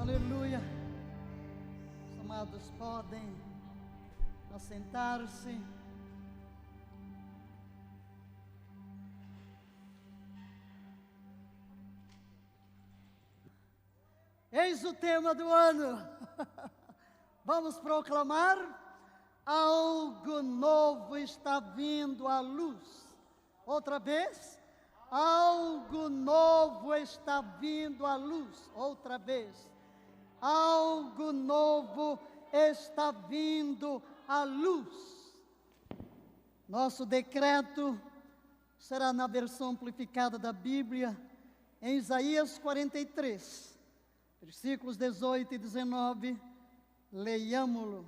Aleluia. Os amados podem assentar-se. Eis o tema do ano. Vamos proclamar: algo novo está vindo à luz. Outra vez. Algo novo está vindo à luz. Outra vez. Algo novo está vindo à luz. Nosso decreto será na versão amplificada da Bíblia, em Isaías 43, versículos 18 e 19. Leiamo-lo.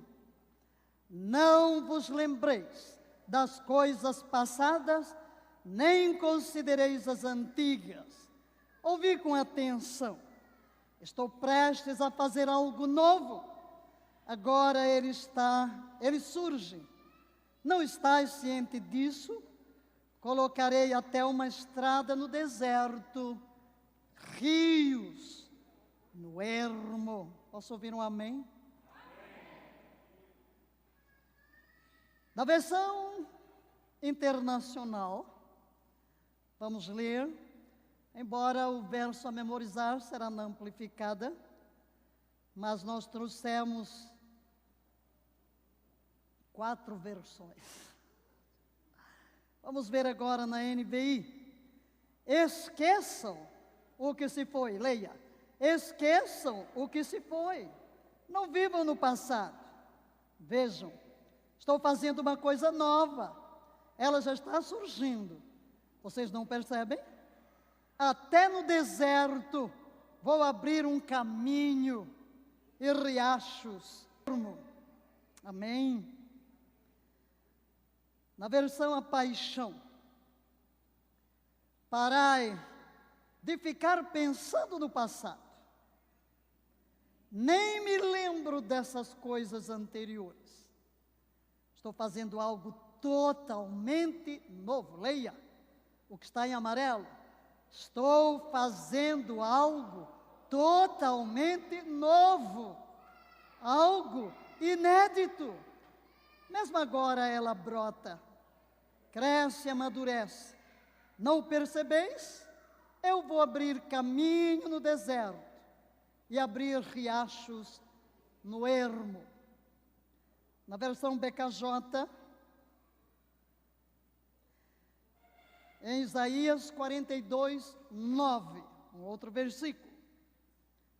Não vos lembreis das coisas passadas, nem considereis as antigas. Ouvi com atenção. Estou prestes a fazer algo novo. Agora ele surge. Não estais ciente disso? Colocarei até uma estrada no deserto, rios no ermo. Posso ouvir um amém? Na versão internacional, vamos ler, embora o verso a memorizar será na amplificada, mas nós trouxemos 4 versões. Vamos ver agora na NVI. Esqueçam o que se foi, leia. Esqueçam o que se foi. Não vivam no passado. Vejam, estou fazendo uma coisa nova. Ela já está surgindo. Vocês não percebem? Até no deserto vou abrir um caminho e riachos. Amém? Na versão A Paixão. Parai de ficar pensando no passado. Nem me lembro dessas coisas anteriores. Estou fazendo algo totalmente novo. Leia o que está em amarelo. Estou fazendo algo totalmente novo. Algo inédito. Mesmo agora ela brota, cresce e amadurece. Não percebeis? Eu vou abrir caminho no deserto e abrir riachos no ermo. Na versão BKJ, em Isaías 42, 9, um outro versículo.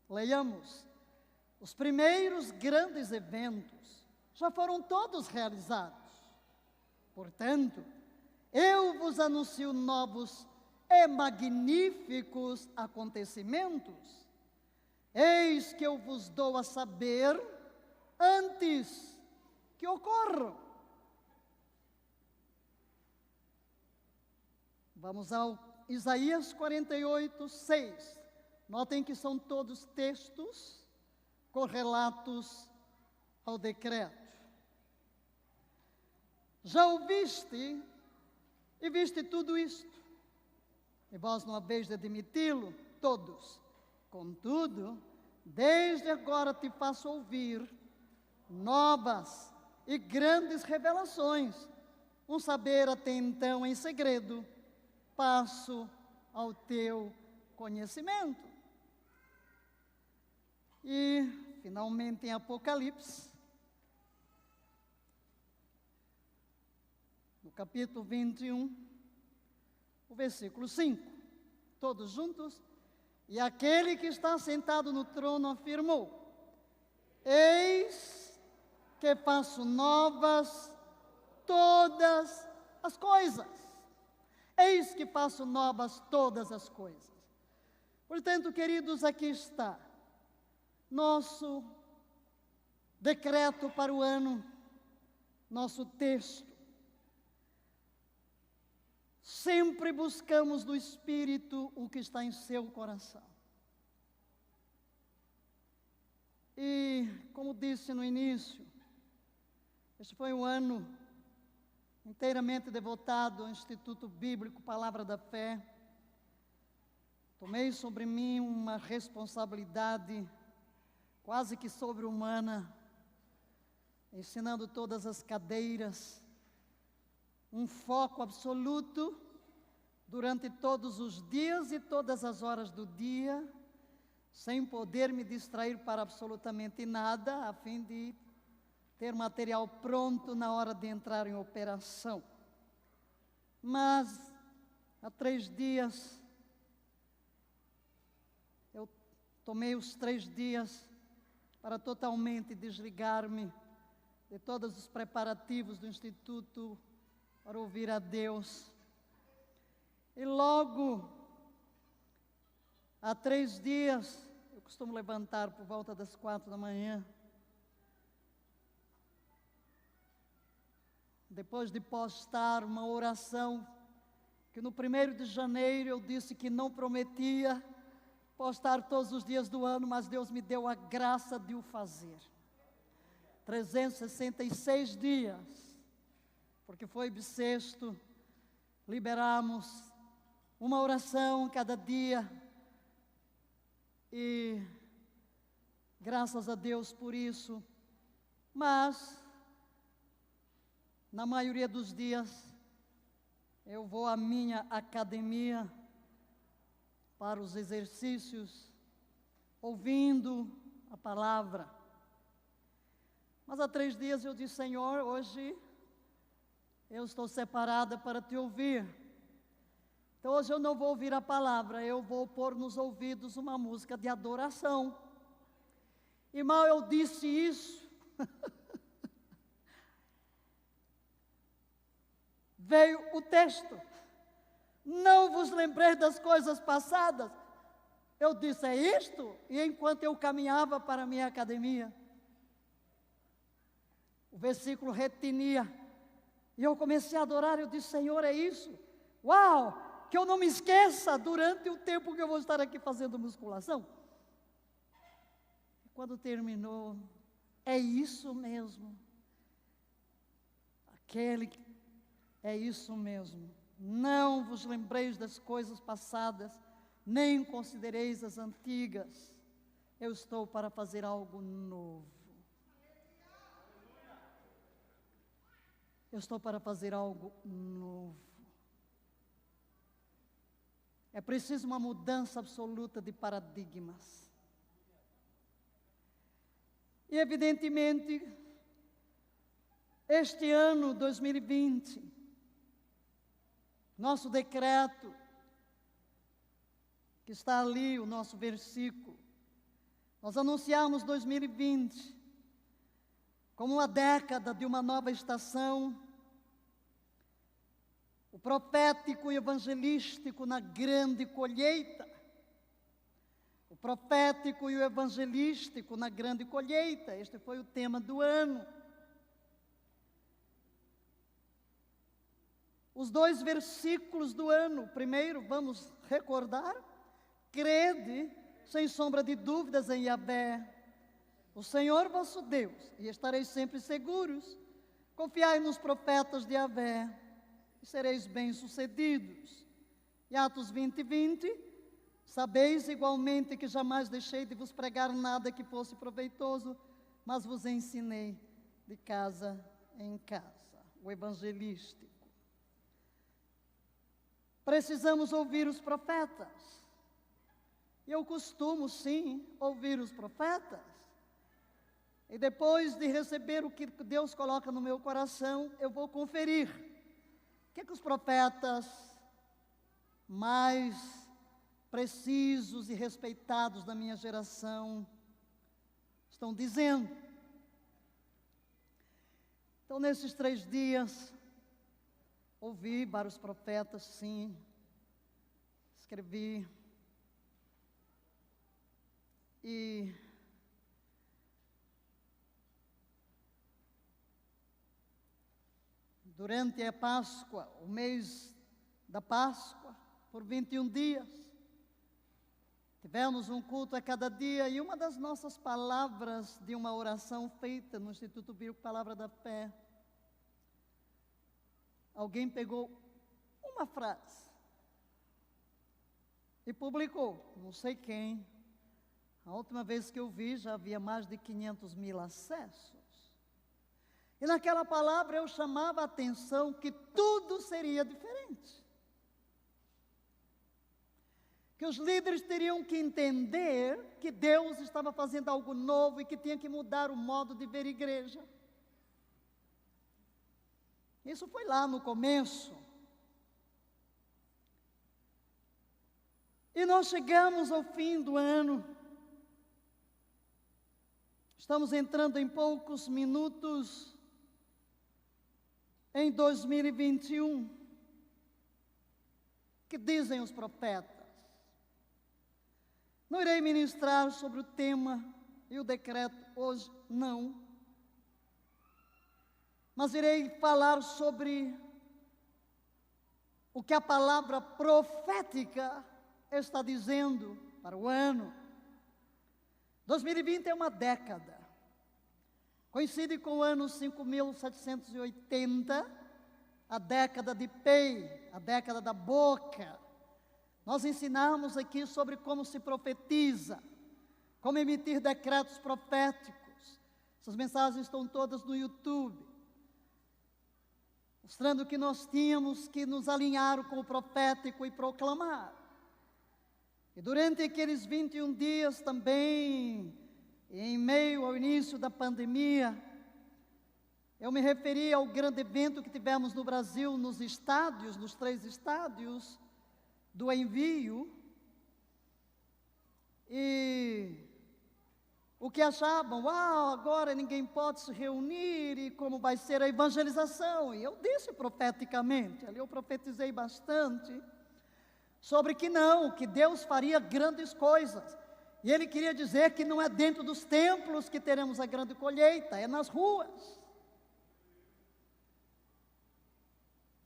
Leiamos. Os primeiros grandes eventos já foram todos realizados. Portanto, eu vos anuncio novos e magníficos acontecimentos. Eis que eu vos dou a saber antes que ocorram. Vamos ao Isaías 48, 6. Notem que são todos textos correlatos ao decreto. Já ouviste e viste tudo isto, e vós não haveis de admiti-lo, todos. Contudo, desde agora te faço ouvir novas e grandes revelações, um saber até então em segredo, passo ao teu conhecimento. E, finalmente, em Apocalipse, no capítulo 21, o versículo 5, todos juntos. E aquele que está sentado no trono afirmou: eis que faço novas todas as coisas. Eis que faço novas todas as coisas. Portanto, queridos, aqui está nosso decreto para o ano, nosso texto. Sempre buscamos no Espírito o que está em seu coração. E, como disse no início, este foi um ano inteiramente devotado ao Instituto Bíblico Palavra da Fé. Tomei sobre mim uma responsabilidade quase que sobre-humana, ensinando todas as cadeiras, um foco absoluto durante todos os dias e todas as horas do dia, sem poder me distrair para absolutamente nada, a fim de ter material pronto na hora de entrar em operação. Mas, há 3 dias, eu tomei os 3 dias para totalmente desligar-me de todos os preparativos do Instituto para ouvir a Deus. E logo, há 3 dias, eu costumo levantar por volta das 4 da manhã, depois de postar uma oração, que no 1º de janeiro eu disse que não prometia postar todos os dias do ano, mas Deus me deu a graça de o fazer. 366 dias, porque foi bissexto, liberamos uma oração cada dia, e graças a Deus por isso. Mas, na maioria dos dias, eu vou à minha academia para os exercícios, ouvindo a palavra. Mas há 3 dias eu disse: Senhor, hoje eu estou separada para te ouvir. Então hoje eu não vou ouvir a palavra, eu vou pôr nos ouvidos uma música de adoração. E mal eu disse isso, veio o texto: não vos lembrei das coisas passadas. Eu disse: é isto? E enquanto eu caminhava para a minha academia, o versículo retinia, e eu comecei a adorar. Eu disse: Senhor, é isso? Uau! Que eu não me esqueça durante o tempo que eu vou estar aqui fazendo musculação. E quando terminou, é isso mesmo. É isso mesmo. Não vos lembreis das coisas passadas, nem considereis as antigas. Eu estou para fazer algo novo. Eu estou para fazer algo novo. É preciso uma mudança absoluta de paradigmas. E evidentemente, este ano 2020, nosso decreto, que está ali, o nosso versículo, nós anunciamos 2020 como uma década de uma nova estação, o profético e evangelístico na grande colheita. O profético e o evangelístico na grande colheita, este foi o tema do ano. Os 2 versículos do ano, primeiro, vamos recordar: crede, sem sombra de dúvidas, em Yahvé, o Senhor vosso Deus, e estareis sempre seguros. Confiai nos profetas de Yahvé, e sereis bem-sucedidos. E Atos 20:20, sabeis igualmente que jamais deixei de vos pregar nada que fosse proveitoso, mas vos ensinei de casa em casa. O evangelístico. Precisamos ouvir os profetas. Eu costumo, sim, ouvir os profetas. E depois de receber o que Deus coloca no meu coração, eu vou conferir o que os profetas mais precisos e respeitados da minha geração estão dizendo. Então, nesses 3 dias, ouvi vários profetas, sim, escrevi, e durante a Páscoa, o mês da Páscoa, por 21 dias, tivemos um culto a cada dia, e uma das nossas palavras de uma oração feita no Instituto Bíblico Palavra da Fé, alguém pegou uma frase e publicou, não sei quem, A última vez que eu vi, já havia mais de 500 mil acessos. E naquela palavra eu chamava a atenção que tudo seria diferente. Que os líderes teriam que entender que Deus estava fazendo algo novo e que tinha que mudar o modo de ver igreja. Isso foi lá no começo. E nós chegamos ao fim do ano. Estamos entrando em poucos minutos em 2021. Que dizem os profetas? Não irei ministrar sobre o tema e o decreto hoje, não. Mas irei falar sobre o que a palavra profética está dizendo para o ano. 2020 é uma década. Coincide com o ano 5780, a década de Pei, a década da boca. Nós ensinamos aqui sobre como se profetiza, como emitir decretos proféticos. Essas mensagens estão todas no YouTube, mostrando que nós tínhamos que nos alinhar com o profético e proclamar. E durante aqueles 21 dias também, em meio ao início da pandemia, eu me referi ao grande evento que tivemos no Brasil, nos estádios, nos 3 estádios, do envio, e o que achavam, uau, agora ninguém pode se reunir, e como vai ser a evangelização? E eu disse profeticamente, ali eu profetizei bastante, sobre que não, que Deus faria grandes coisas, e Ele queria dizer que não é dentro dos templos que teremos a grande colheita, é nas ruas.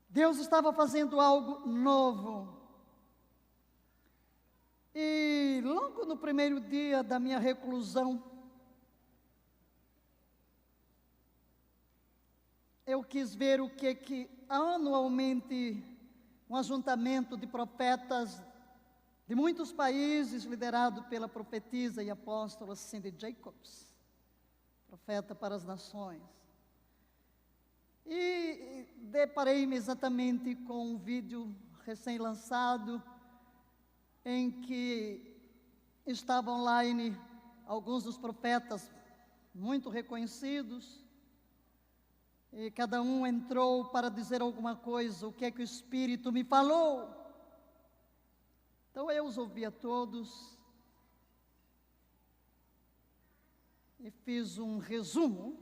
Deus estava fazendo algo novo. E logo no primeiro dia da minha reclusão, eu quis ver o que anualmente um ajuntamento de profetas de muitos países, liderado pela profetisa e apóstola Cindy Jacobs, profeta para as nações. E deparei-me exatamente com um vídeo recém-lançado, em que estavam online alguns dos profetas muito reconhecidos, e cada um entrou para dizer alguma coisa, o que é que o Espírito me falou. Então eu os ouvi a todos, e fiz um resumo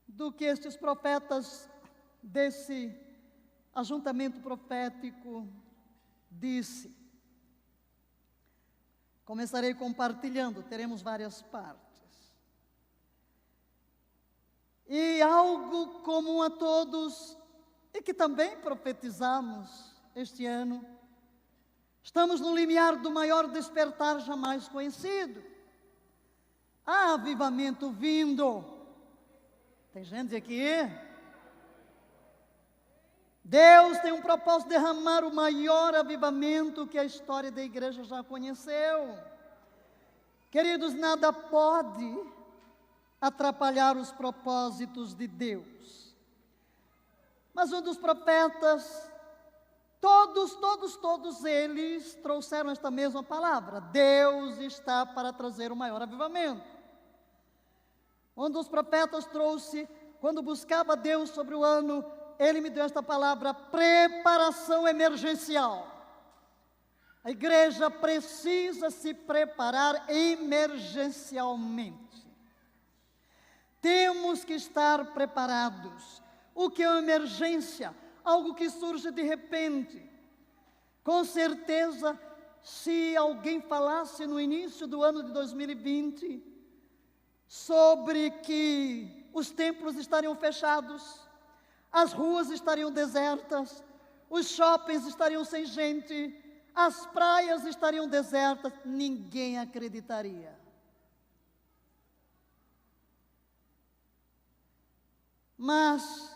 do que estes profetas desse ajuntamento profético disse. Começarei compartilhando, teremos várias partes. E algo comum a todos, e que também profetizamos este ano, estamos no limiar do maior despertar jamais conhecido. Há avivamento vindo. Tem gente aqui? Deus tem um propósito de derramar o maior avivamento que a história da igreja já conheceu. Queridos, nada pode atrapalhar os propósitos de Deus. Mas um dos profetas, todos eles trouxeram esta mesma palavra: Deus está para trazer o maior avivamento. Um dos profetas trouxe, quando buscava Deus sobre o ano, ele me deu esta palavra: preparação emergencial. A igreja precisa se preparar emergencialmente. Temos que estar preparados. O que é uma emergência? Algo que surge de repente. Com certeza, se alguém falasse no início do ano de 2020 sobre que os templos estariam fechados, as ruas estariam desertas, os shoppings estariam sem gente, as praias estariam desertas, ninguém acreditaria. Mas,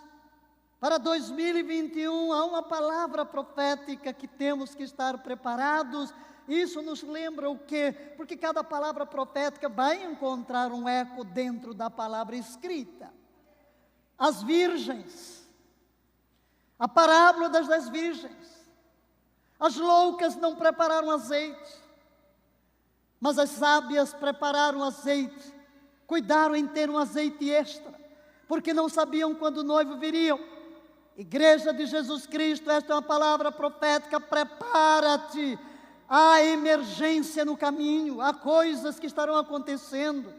para 2021, há uma palavra profética que temos que estar preparados, Isso nos lembra o quê? Porque cada palavra profética vai encontrar um eco dentro da palavra escrita. As virgens, a parábola das 10 virgens. As loucas não prepararam azeite, mas as sábias prepararam azeite, cuidaram em ter um azeite extra, porque não sabiam quando o noivo viria. Igreja de Jesus Cristo, esta é uma palavra profética, prepara-te, há emergência no caminho, há coisas que estarão acontecendo.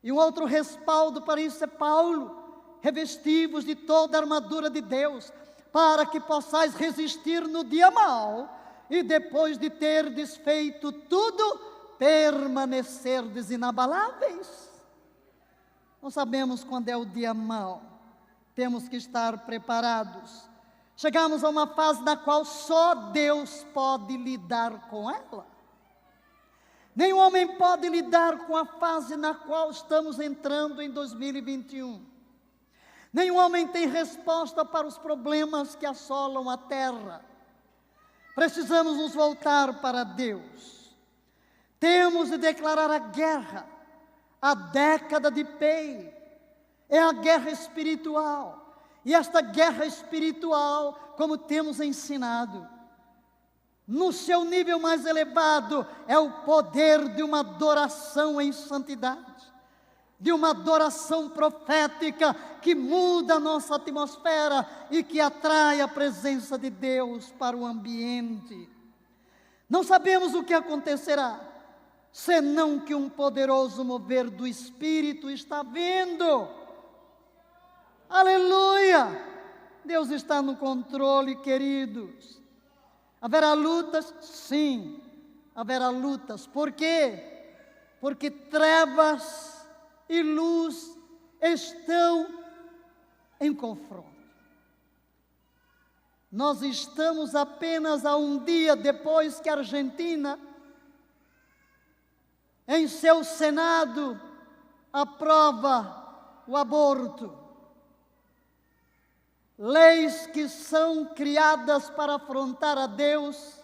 E um outro respaldo para isso é Paulo: revesti-vos de toda a armadura de Deus, para que possais resistir no dia mau, e depois de ter desfeito tudo, permanecerdes inabaláveis. Não sabemos quando é o dia mau, temos que estar preparados. Chegamos a uma fase na qual só Deus pode lidar com ela. Nenhum homem pode lidar com a fase na qual estamos entrando em 2021. Nenhum homem tem resposta para os problemas que assolam a terra. Precisamos nos voltar para Deus. Temos de declarar a guerra. A década de Pei é a guerra espiritual. E esta guerra espiritual, como temos ensinado, no seu nível mais elevado, é o poder de uma adoração em santidade, de uma adoração profética que muda a nossa atmosfera e que atrai a presença de Deus para o ambiente. Não sabemos o que acontecerá, senão que um poderoso mover do Espírito está vindo. Aleluia! Deus está no controle, queridos. Haverá lutas? Sim, haverá lutas. Por quê? Porque trevas e luz estão em confronto. Nós estamos apenas a um dia depois que a Argentina, em seu Senado, aprova o aborto. Leis que são criadas para afrontar a Deus,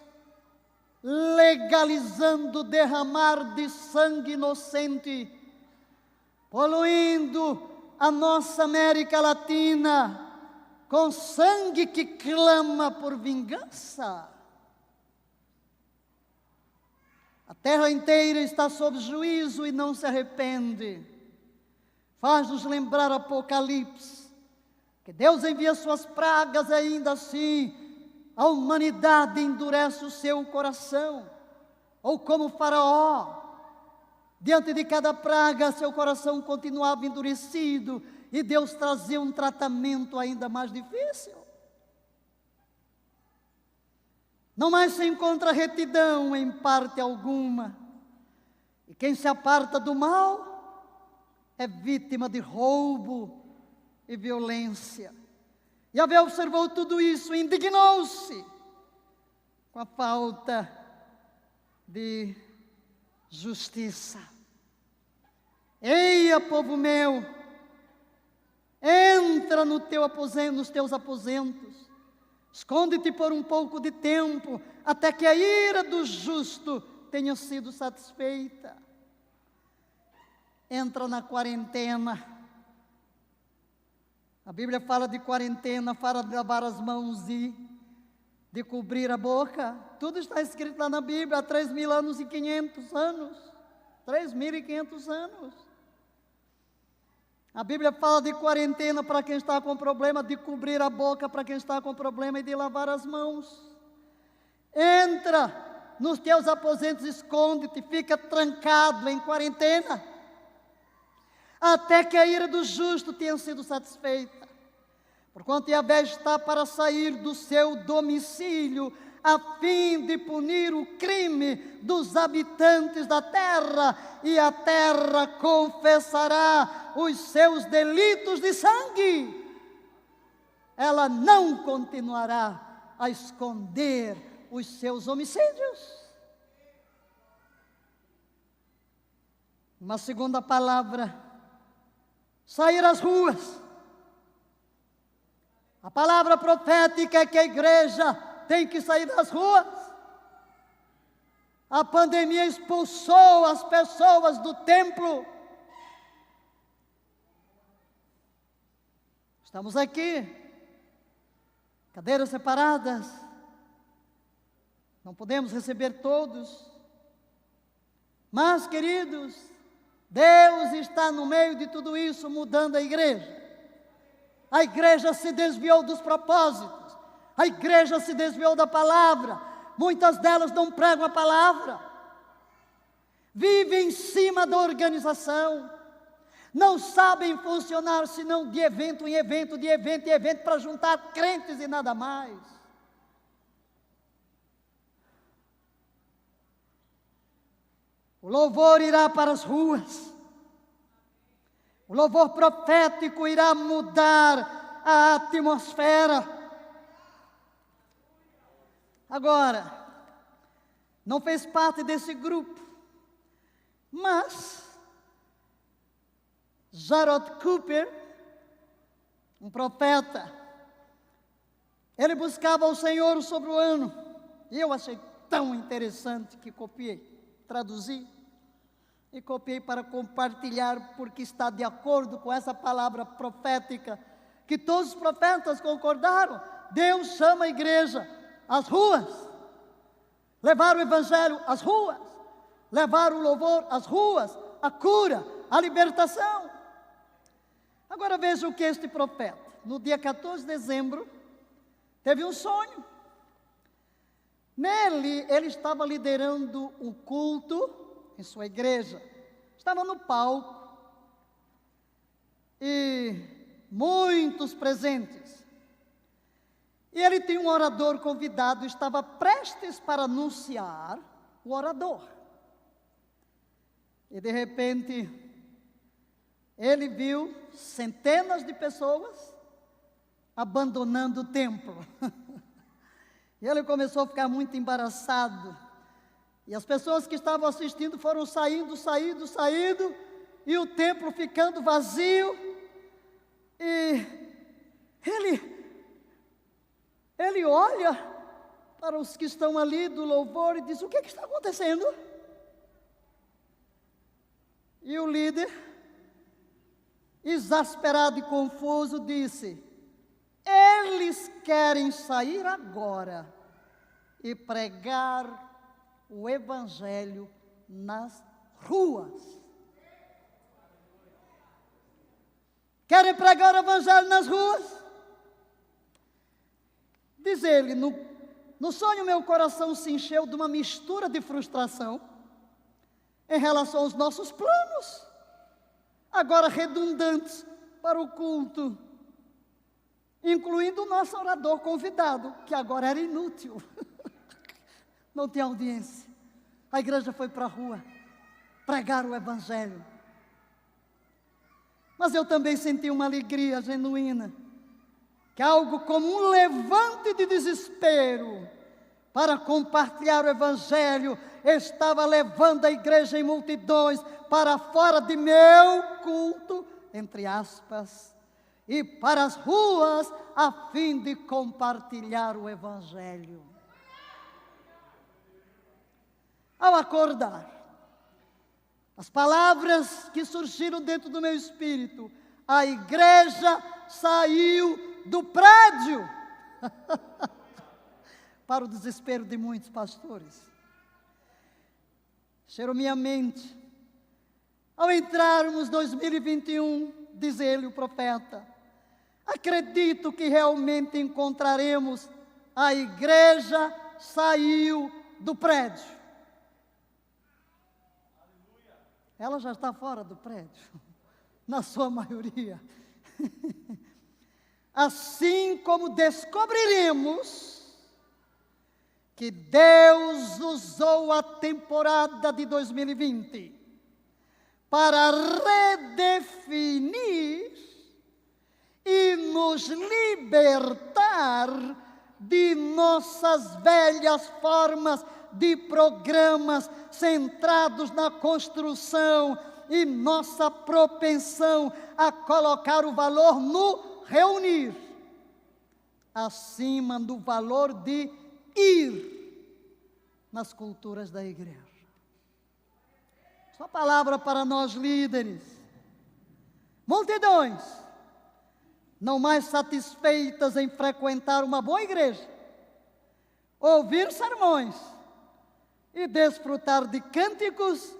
legalizando o derramar de sangue inocente, poluindo a nossa América Latina com sangue que clama por vingança. A terra inteira está sob juízo e não se arrepende. Faz-nos lembrar Apocalipse, que Deus envia suas pragas e ainda assim a humanidade endurece o seu coração. Ou como Faraó, diante de cada praga, seu coração continuava endurecido e Deus trazia um tratamento ainda mais difícil. Não mais se encontra retidão em parte alguma. E quem se aparta do mal é vítima de roubo e violência. Yahvé observou tudo isso e indignou-se com a falta de justiça. Eia, povo meu, entra no teu aposento, nos teus aposentos, esconde-te por um pouco de tempo, até que a ira do justo tenha sido satisfeita. Entra na quarentena. A Bíblia fala de quarentena, fala de lavar as mãos e de cobrir a boca. Tudo está escrito lá na Bíblia há 3.000 anos e 500 anos. 3.500 anos. A Bíblia fala de quarentena para quem está com problema, de cobrir a boca para quem está com problema e de lavar as mãos. Entra nos teus aposentos, esconde-te, fica trancado em quarentena, até que a ira do justo tenha sido satisfeita. Porquanto Yahvé está para sair do seu domicílio, a fim de punir o crime dos habitantes da terra, e a terra confessará os seus delitos de sangue. Ela não continuará a esconder os seus homicídios. Uma segunda palavra: sair às ruas. A palavra profética é que a igreja tem que sair das ruas. A pandemia expulsou as pessoas do templo. Estamos aqui, cadeiras separadas, não podemos receber todos, mas, queridos, Deus está no meio de tudo isso, mudando a igreja. A igreja se desviou dos propósitos, a igreja se desviou da palavra, muitas delas não pregam a palavra, vivem em cima da organização, não sabem funcionar senão de evento em evento, de evento em evento, para juntar crentes e nada mais. O louvor irá para as ruas, o louvor profético irá mudar a atmosfera. Agora, não fez parte desse grupo, mas Gerald Cooper, um profeta, ele buscava o Senhor sobre o ano, e eu achei tão interessante que copiei, traduzi e copiei para compartilhar, porque está de acordo com essa palavra profética, que todos os profetas concordaram. Deus chama a igreja às ruas, levar o evangelho às ruas, levar o louvor às ruas, a cura, a libertação. Agora veja o que este profeta, no dia 14 de dezembro, teve um sonho. Nele, ele estava liderando um culto em sua igreja. Estava no palco e muitos presentes. E ele tinha um orador convidado, estava prestes para anunciar o orador. E de repente, ele viu centenas de pessoas abandonando o templo. E ele começou a ficar muito embaraçado. E as pessoas que estavam assistindo foram saindo, e o templo ficando vazio. E ele olha para os que estão ali do louvor e diz: o que está acontecendo? E o líder, exasperado e confuso, disse: eles querem sair agora e pregar o evangelho nas ruas. Querem pregar o evangelho nas ruas? Diz ele: no sonho meu coração se encheu de uma mistura de frustração em relação aos nossos planos, agora redundantes para o culto, incluindo o nosso orador convidado, que agora era inútil. Não tinha audiência. A igreja foi para a rua pregar o evangelho. Mas eu também senti uma alegria genuína, que algo como um levante de desespero para compartilhar o evangelho estava levando a igreja em multidões para fora de meu culto, entre aspas, e para as ruas, a fim de compartilhar o evangelho. Ao acordar, as palavras que surgiram dentro do meu espírito: a igreja saiu do prédio. Para o desespero de muitos pastores. Cheirou minha mente. Ao entrarmos 2021, diz ele, o profeta, acredito que realmente encontraremos a igreja saiu do prédio. Ela já está fora do prédio, na sua maioria. Assim como descobriremos que Deus usou a temporada de 2020 para redefinir e nos libertar de nossas velhas formas de programas centrados na construção e nossa propensão a colocar o valor no reunir, acima do valor de ir. nas culturas da igreja. Só palavra para nós líderes. Multidões, não mais satisfeitas em frequentar uma boa igreja, ouvir sermões e desfrutar de cânticos,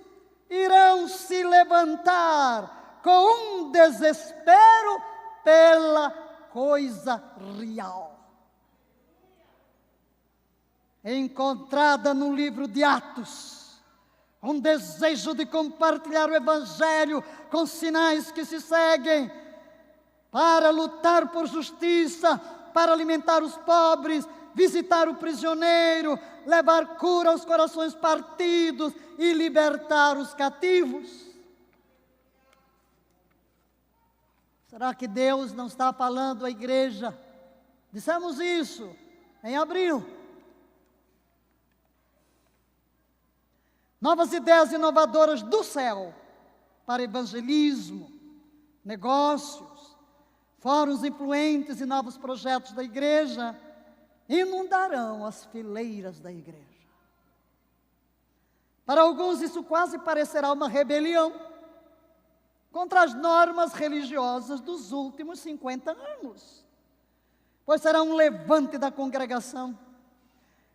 irão se levantar com um desespero pela coisa real. Encontrada no livro de Atos, um desejo de compartilhar o Evangelho com sinais que se seguem, para lutar por justiça, para alimentar os pobres, visitar o prisioneiro, levar cura aos corações partidos e libertar os cativos. Será que Deus não está falando à igreja? Dissemos isso em abril. Novas ideias inovadoras do céu para evangelismo, negócios, fóruns influentes e novos projetos da igreja inundarão as fileiras da igreja. Para alguns isso quase parecerá uma rebelião contra as normas religiosas dos últimos 50 anos, pois será um levante da congregação,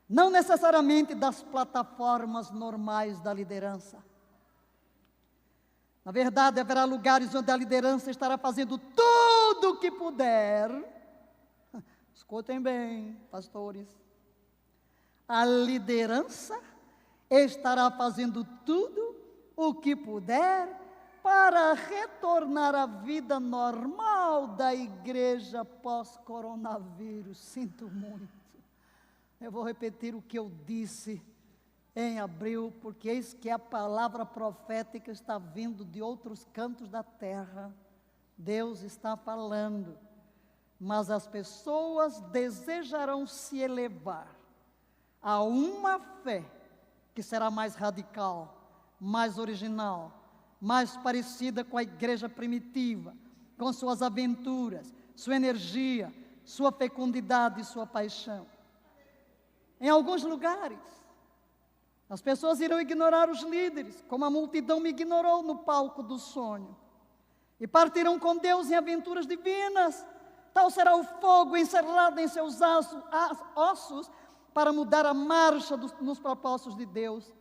não necessariamente das plataformas normais da liderança. Na verdade, haverá lugares onde a liderança estará fazendo tudo o que puder. Escutem bem, pastores. A liderança estará fazendo tudo o que puder para retornar à vida normal da igreja pós-coronavírus. Sinto muito. Eu vou repetir o que eu disse em abril, porque eis que a palavra profética está vindo de outros cantos da terra. Deus está falando, mas as pessoas desejarão se elevar a uma fé que será mais radical, mais original, mais parecida com a igreja primitiva, com suas aventuras, sua energia, sua fecundidade e sua paixão. Em alguns lugares, as pessoas irão ignorar os líderes, como a multidão me ignorou no palco do sonho, e partirão com Deus em aventuras divinas. Tal será o fogo encerrado em seus ossos para mudar a marcha nos propósitos de Deus.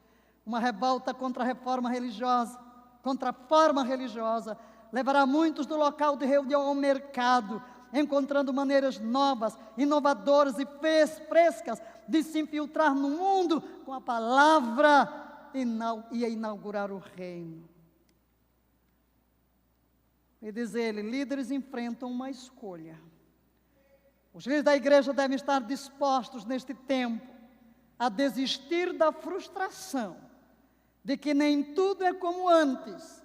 Uma revolta contra a reforma religiosa, contra a forma religiosa, levará muitos do local de reunião ao mercado, encontrando maneiras novas, inovadoras e frescas de se infiltrar no mundo com a palavra e a inaugurar o reino. E diz ele, líderes enfrentam uma escolha. Os líderes da igreja devem estar dispostos neste tempo a desistir da frustração de que nem tudo é como antes.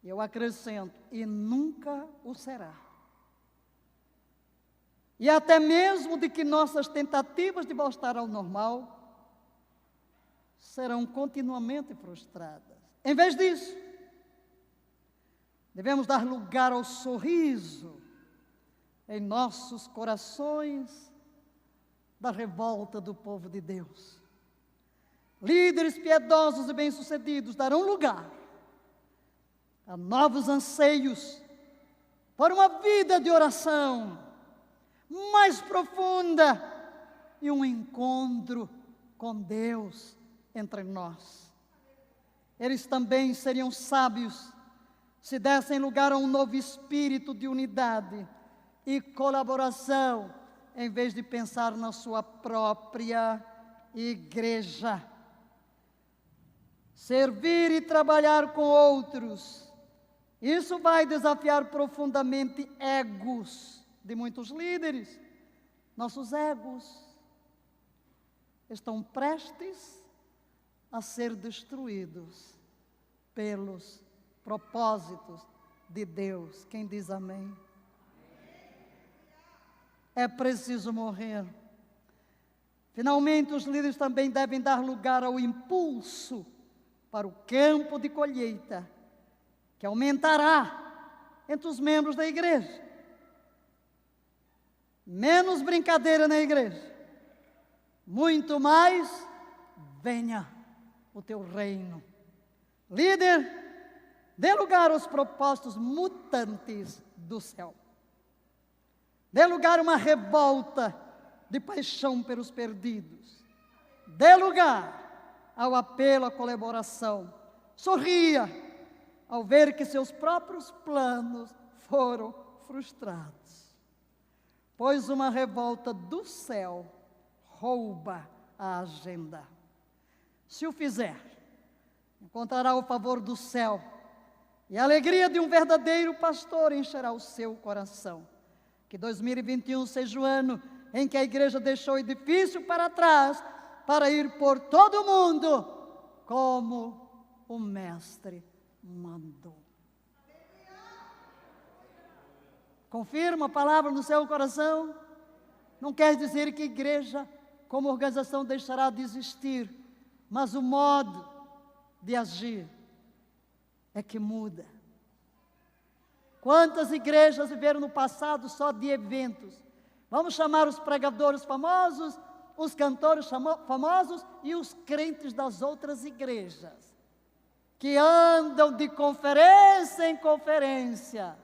Eu acrescento, e nunca o será. E até mesmo de que nossas tentativas de voltar ao normal serão continuamente frustradas. Em vez disso, devemos dar lugar ao sorriso em nossos corações da revolta do povo de Deus. Líderes piedosos e bem-sucedidos darão lugar a novos anseios por uma vida de oração mais profunda e um encontro com Deus entre nós. Eles também seriam sábios se dessem lugar a um novo espírito de unidade e colaboração, em vez de pensar na sua própria igreja. Servir e trabalhar com outros, isso vai desafiar profundamente egos de muitos líderes. Nossos egos estão prestes a ser destruídos pelos propósitos de Deus. Quem diz amém? É preciso morrer. Finalmente, os líderes também devem dar lugar ao impulso para o campo de colheita, que aumentará entre os membros da igreja. Menos brincadeira na igreja, muito mais venha o teu reino. Líder, dê lugar aos propósitos mutantes do céu. Dê lugar a uma revolta de paixão pelos perdidos. Dê lugar ao apelo à colaboração. Sorria ao ver que seus próprios planos foram frustrados. Pois uma revolta do céu rouba a agenda. Se o fizer, encontrará o favor do céu e a alegria de um verdadeiro pastor encherá o seu coração. Que 2021 seja o ano em que a igreja deixou o edifício para trás para ir por todo o mundo como o Mestre mandou. Confirma a palavra no seu coração? Não quer dizer que a igreja, como organização, deixará de existir, mas o modo de agir é que muda. Quantas igrejas viveram no passado só de eventos? Vamos chamar os pregadores famosos, os cantores famosos e os crentes das outras igrejas, que andam de conferência em conferência.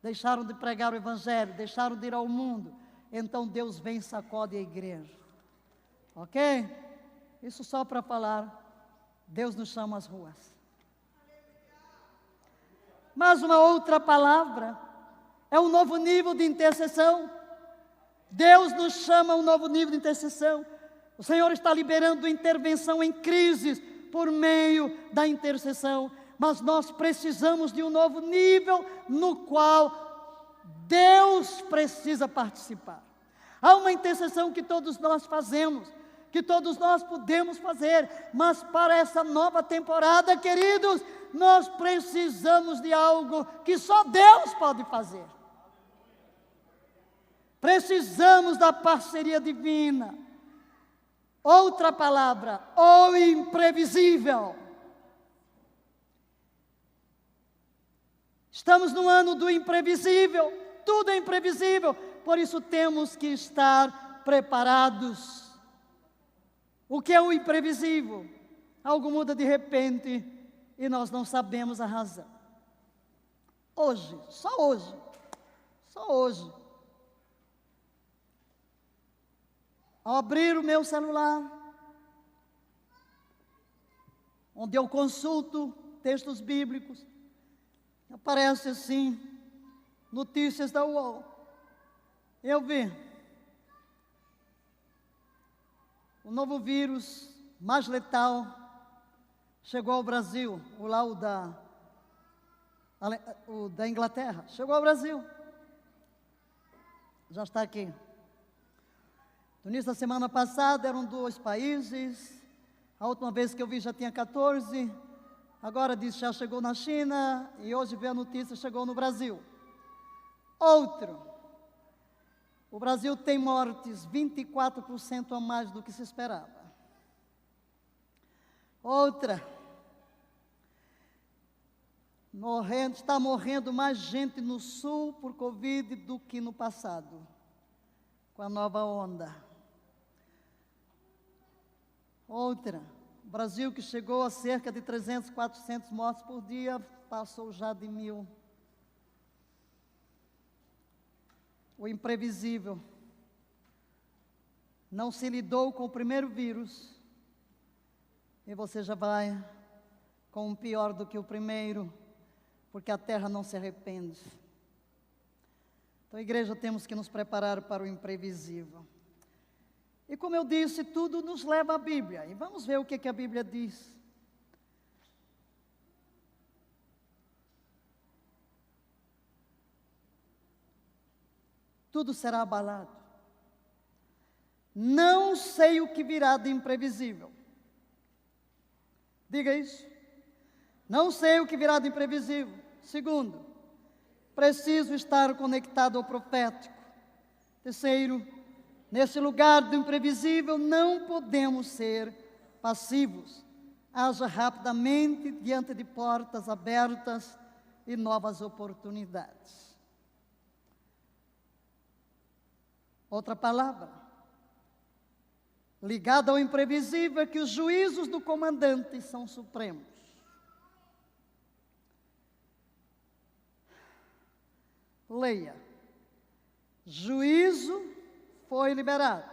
Deixaram de pregar o evangelho, deixaram de ir ao mundo. Então Deus vem e sacode a igreja. Ok? Isso só para falar, Deus nos chama às ruas. Mas uma outra palavra é um novo nível de intercessão. Deus nos chama a um novo nível de intercessão. O Senhor está liberando intervenção em crises por meio da intercessão. Mas nós precisamos de um novo nível no qual Deus precisa participar. Há uma intercessão que todos nós fazemos, que todos nós podemos fazer, mas para essa nova temporada, queridos, nós precisamos de algo que só Deus pode fazer. Precisamos da parceria divina. Outra palavra, o imprevisível. Estamos no ano do imprevisível, tudo é imprevisível, por isso temos que estar preparados. O que é o imprevisível? Algo muda de repente e nós não sabemos a razão. Hoje, só hoje, ao abrir o meu celular, onde eu consulto textos bíblicos, aparece assim, notícias da UOL. Eu vi o novo vírus mais letal chegou ao Brasil, o da Inglaterra, chegou ao Brasil. Já está aqui. No início da semana passada eram 2 países, a última vez que eu vi já tinha 14, agora diz já chegou na China e hoje veio a notícia, chegou no Brasil. Outro, o Brasil tem mortes 24% a mais do que se esperava. Outra, está morrendo mais gente no sul por Covid do que no passado, com a nova onda. Outra, o Brasil que chegou a cerca de 300, 400 mortes por dia, passou já de 1.000. O imprevisível. Não se lidou com o primeiro vírus e você já vai com um pior do que o primeiro, porque a terra não se arrepende. Então, igreja, temos que nos preparar para o imprevisível. E como eu disse, tudo nos leva à Bíblia. E vamos ver o que a Bíblia diz. Tudo será abalado. Não sei o que virá de imprevisível. Diga isso. Não sei o que virá de imprevisível. Segundo, preciso estar conectado ao profético. Terceiro, nesse lugar do imprevisível não podemos ser passivos. Haja rapidamente diante de portas abertas e novas oportunidades. Outra palavra, ligada ao imprevisível, é que os juízos do comandante são supremos. Leia. Juízo foi liberado.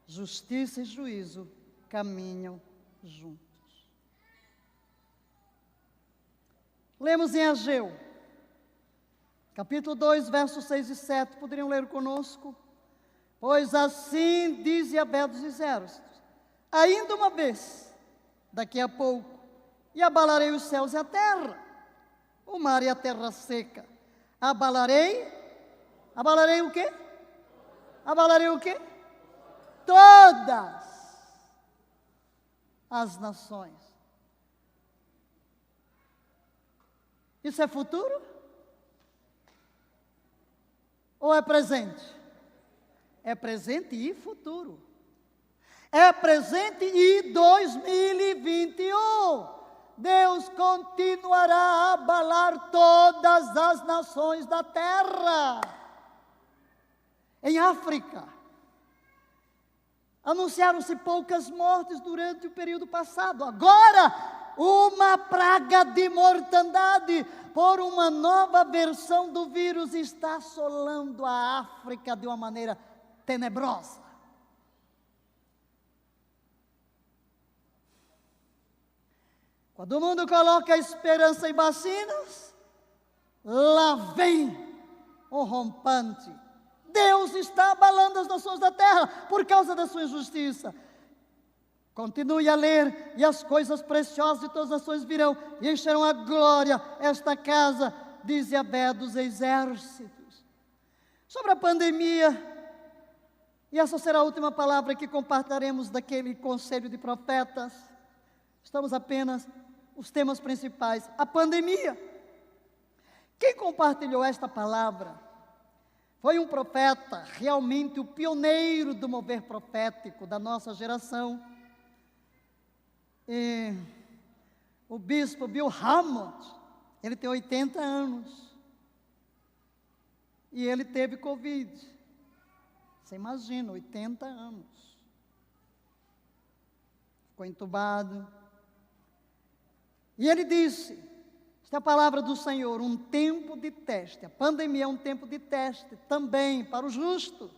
Justiça e juízo caminham juntos. Lemos em Ageu, capítulo 2, versos 6 e 7. Poderiam ler conosco? Pois assim diz Yahvé dos exércitos: ainda uma vez, daqui a pouco, e abalarei os céus e a terra, o mar e a terra seca. Abalarei o quê? Abalarei o quê? Todas as nações. Isso é futuro? Ou é presente? É presente e futuro. É presente e 2021. Deus continuará a abalar todas as nações da terra. Em África, anunciaram-se poucas mortes durante o período passado. Agora, uma praga de mortandade por uma nova versão do vírus está assolando a África de uma maneira tenebrosa. Quando o mundo coloca a esperança em vacinas, lá vem o rompante. Deus está abalando as nações da terra por causa da sua injustiça. Continue a ler, e as coisas preciosas de todas as nações virão e encherão a glória esta casa, diz Yahvé dos exércitos. Sobre a pandemia, e essa será a última palavra que compartilharemos daquele conselho de profetas. Estamos apenas os temas principais. A pandemia. Quem compartilhou esta palavra foi um profeta, realmente o pioneiro do mover profético da nossa geração. E o bispo Bill Hammond, ele tem 80 anos. E ele teve Covid. Você imagina, 80 anos. Ficou entubado. E ele disse, esta é a palavra do Senhor, um tempo de teste. A pandemia é um tempo de teste também para o justo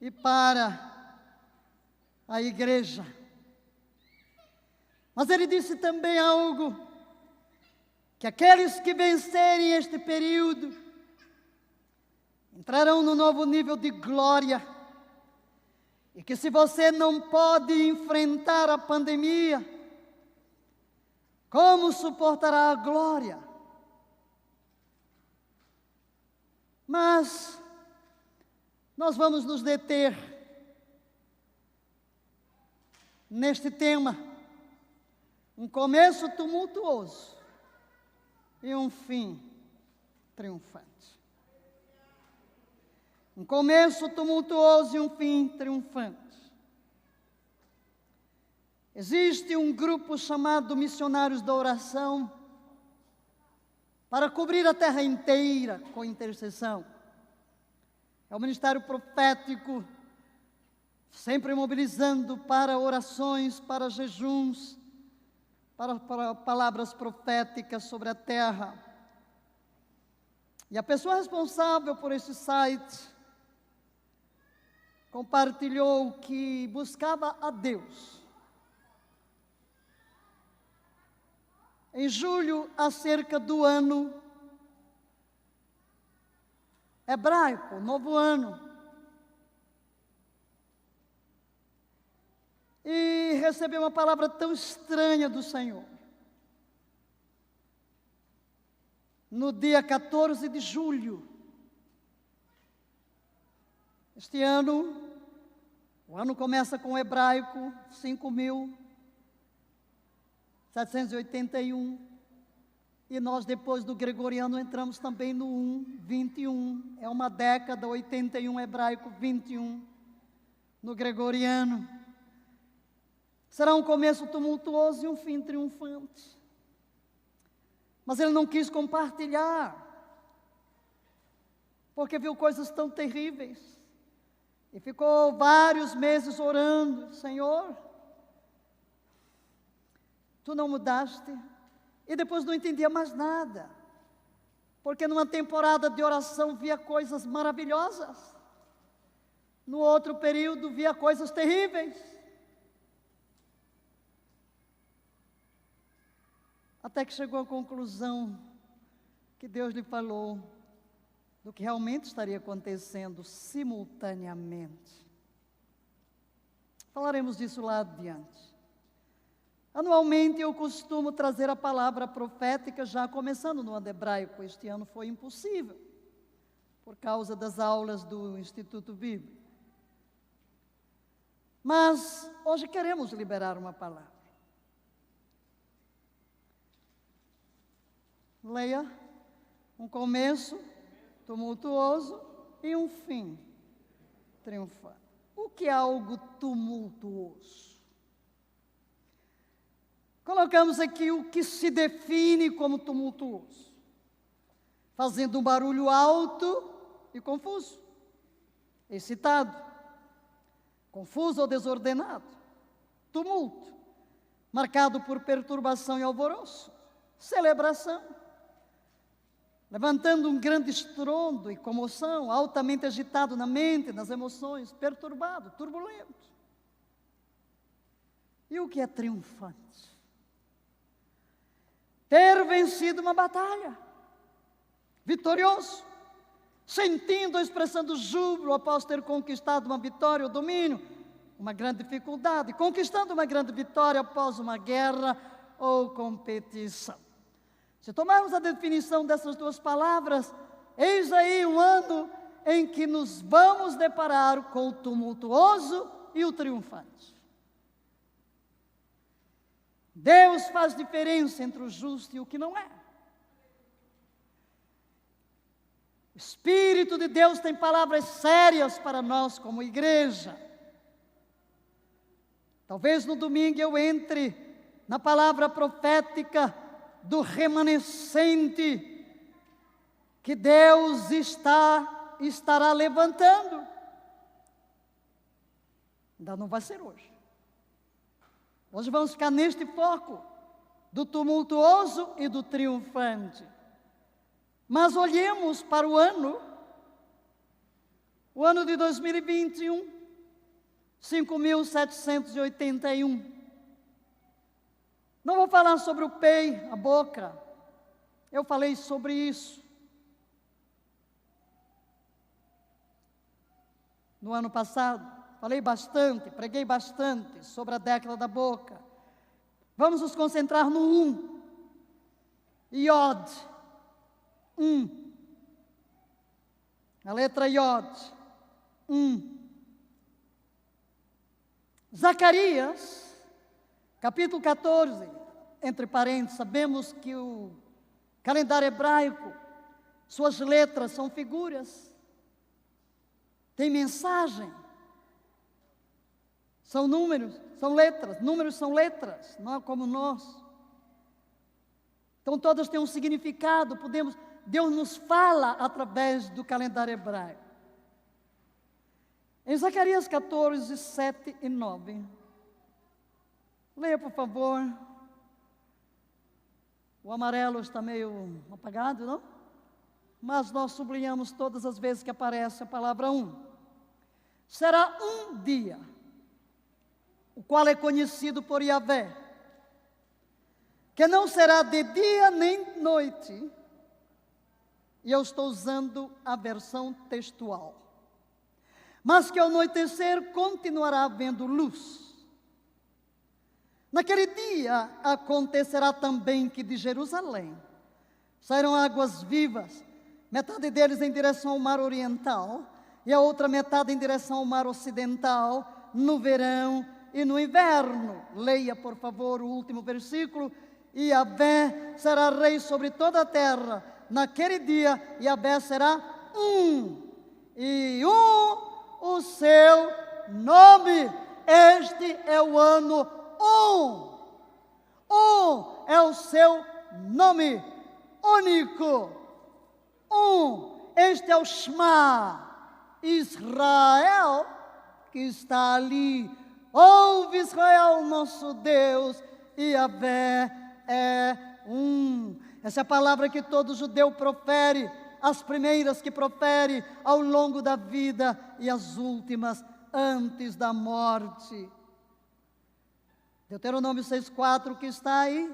e para a igreja. Mas ele disse também algo, que aqueles que vencerem este período entrarão no novo nível de glória, e que se você não pode enfrentar a pandemia, como suportará a glória? Mas nós vamos nos deter neste tema, um começo tumultuoso e um fim triunfante. Um começo tumultuoso e um fim triunfante. Existe um grupo chamado Missionários da Oração para cobrir a terra inteira com intercessão. É o ministério profético, sempre mobilizando para orações, para jejuns, para palavras proféticas sobre a terra. E a pessoa responsável por esse site compartilhou que buscava a Deus. Em julho, acerca do ano hebraico, novo ano. E recebeu uma palavra tão estranha do Senhor. No dia 14 de julho, este ano, o ano começa com o hebraico 5.781, e nós depois do gregoriano entramos também no 21, é uma década, 81 hebraico, 21 no gregoriano. Será um começo tumultuoso e um fim triunfante. Mas ele não quis compartilhar, porque viu coisas tão terríveis. E ficou vários meses orando: Senhor, Tu não mudaste. E depois não entendia mais nada, porque numa temporada de oração via coisas maravilhosas, no outro período via coisas terríveis. Até que chegou à conclusão que Deus lhe falou do que realmente estaria acontecendo simultaneamente. Falaremos disso lá adiante. Anualmente eu costumo trazer a palavra profética já começando no ano hebraico. Este ano foi impossível, por causa das aulas do Instituto Bíblico. Mas hoje queremos liberar uma palavra. Leia: um começo tumultuoso e um fim triunfante. O que é algo tumultuoso? Colocamos aqui o que se define como tumultuoso: fazendo um barulho alto e confuso, excitado, confuso ou desordenado, tumulto, marcado por perturbação e alvoroço, celebração, levantando um grande estrondo e comoção, altamente agitado na mente, nas emoções, perturbado, turbulento. E o que é triunfante? Ter vencido uma batalha, vitorioso, sentindo ou expressando júbilo após ter conquistado uma vitória ou domínio, uma grande dificuldade, conquistando uma grande vitória após uma guerra ou competição. Se tomarmos a definição dessas duas palavras, eis aí um ano em que nos vamos deparar com o tumultuoso e o triunfante. Deus faz diferença entre o justo e o que não é. O Espírito de Deus tem palavras sérias para nós como igreja. Talvez no domingo eu entre na palavra profética do remanescente que Deus estará levantando. Ainda não vai ser hoje. Hoje vamos ficar neste foco do tumultuoso e do triunfante. Mas olhemos para o ano de 2021, 5.781. Não vou falar sobre o PEI, a boca. Eu falei sobre isso no ano passado. Falei bastante, preguei bastante sobre a década da boca. Vamos nos concentrar no 1. Iod. 1. A letra Iod. 1. Zacarias, capítulo 14, entre parênteses, sabemos que o calendário hebraico, suas letras são figuras, tem mensagem. São números, são letras. Números são letras, não é como nós. Então todas têm um significado. Deus nos fala através do calendário hebraico. Em Zacarias 14, 7 e 9. Leia, por favor. O amarelo está meio apagado, não? Mas nós sublinhamos todas as vezes que aparece a palavra 1. Será um dia, o qual é conhecido por Yahvé, que não será de dia nem noite, e eu estou usando a versão textual, mas que ao anoitecer continuará havendo luz. Naquele dia acontecerá também que de Jerusalém sairão águas vivas, metade deles em direção ao mar oriental, e a outra metade em direção ao mar ocidental, no verão e no inverno. Leia, por favor, o último versículo. E Yahvé será rei sobre toda a terra. Naquele dia, Yahvé será e o seu nome. Este é o ano 1 é o seu nome único. Este é o Shema. Israel que está ali. Ouve, Israel, nosso Deus, Yahvé é um. Essa é a palavra que todo judeu profere, as primeiras que profere ao longo da vida e as últimas antes da morte. Deuteronômio 6,4 que está aí.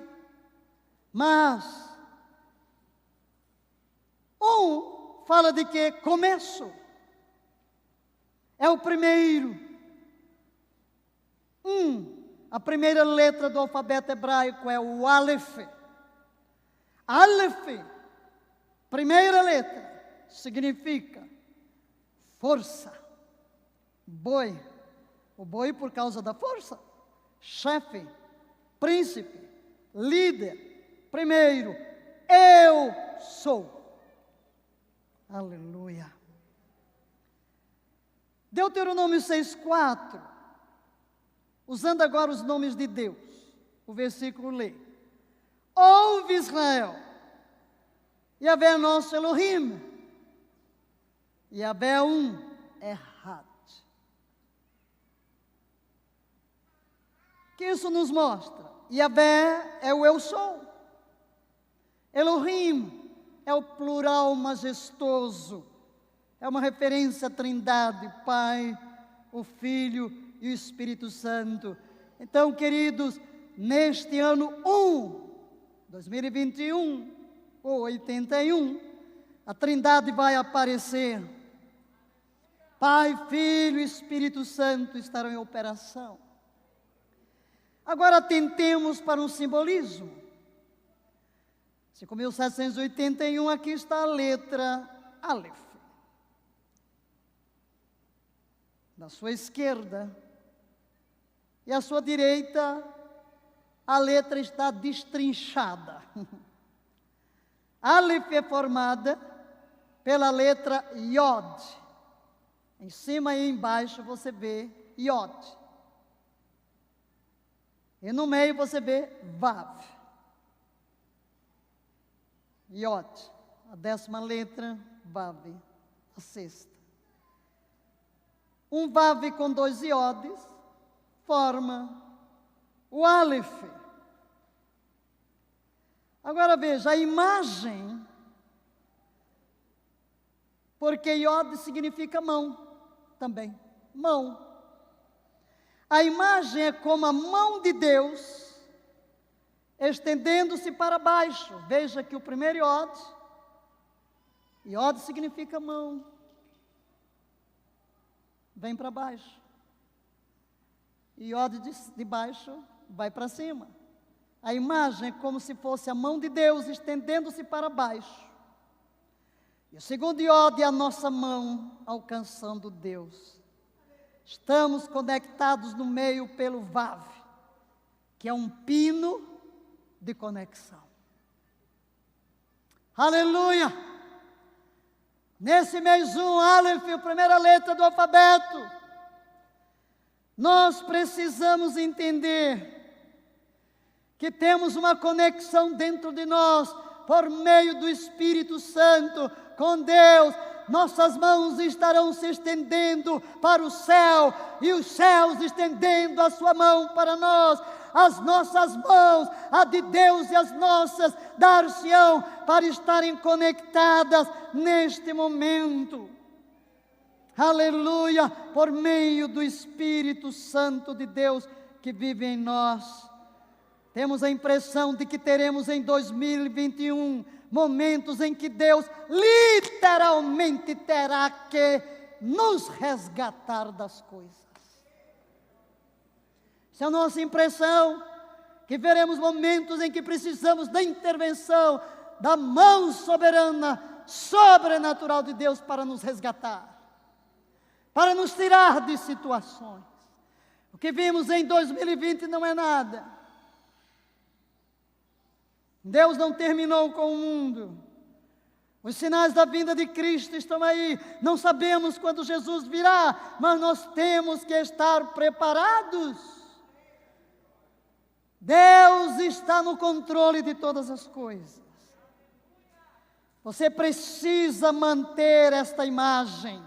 Mas fala de que começo. É o primeiro. A primeira letra do alfabeto hebraico é o Aleph. Aleph, primeira letra, significa força. Boi. O boi por causa da força. Chefe, príncipe, líder. Primeiro, eu sou. Aleluia. Deuteronômio 6,4. Usando agora os nomes de Deus. O versículo lê: ouve, Israel, Yahvé é nosso Elohim. Yahvé é Errad. O que isso nos mostra? Yahvé é o eu sou. Elohim é o plural majestoso. É uma referência à Trindade, Pai, o Filho e o Espírito Santo. Então, queridos, neste ano 2021, ou 81, a Trindade vai aparecer. Pai, Filho e Espírito Santo estarão em operação. Agora atentemos para um simbolismo. 5.781, aqui está a letra Aleph. Na sua esquerda e à sua direita, a letra está destrinchada. Aleph é formada pela letra Yod. Em cima e embaixo você vê Yod. E no meio você vê Vav. Yod, a 10ª letra, Vav, a 6ª. Um Vav com 2 Yods forma o Aleph. Agora veja, a imagem, porque Yod significa mão também, mão. A imagem é como a mão de Deus estendendo-se para baixo. Veja que o primeiro Yod significa mão, vem para baixo. E Yod de baixo vai para cima. A imagem é como se fosse a mão de Deus estendendo-se para baixo. E o segundo Yod é a nossa mão alcançando Deus. Estamos conectados no meio pelo Vav, que é um pino de conexão. Aleluia! Nesse mês 1, Aleph, a primeira letra do alfabeto, nós precisamos entender que temos uma conexão dentro de nós, por meio do Espírito Santo, com Deus. Nossas mãos estarão se estendendo para o céu, e os céus estendendo a sua mão para nós. As nossas mãos, a de Deus e as nossas, dar-se-ão para estarem conectadas neste momento. Aleluia! Por meio do Espírito Santo de Deus que vive em nós. Temos a impressão de que teremos em 2021 momentos em que Deus literalmente terá que nos resgatar das coisas. Essa é a nossa impressão, que veremos momentos em que precisamos da intervenção, da mão soberana, sobrenatural de Deus para nos resgatar, para nos tirar de situações. O que vimos em 2020 não é nada. Deus não terminou com o mundo. Os sinais da vinda de Cristo estão aí. Não sabemos quando Jesus virá, mas nós temos que estar preparados. Deus está no controle de todas as coisas. Você precisa manter esta imagem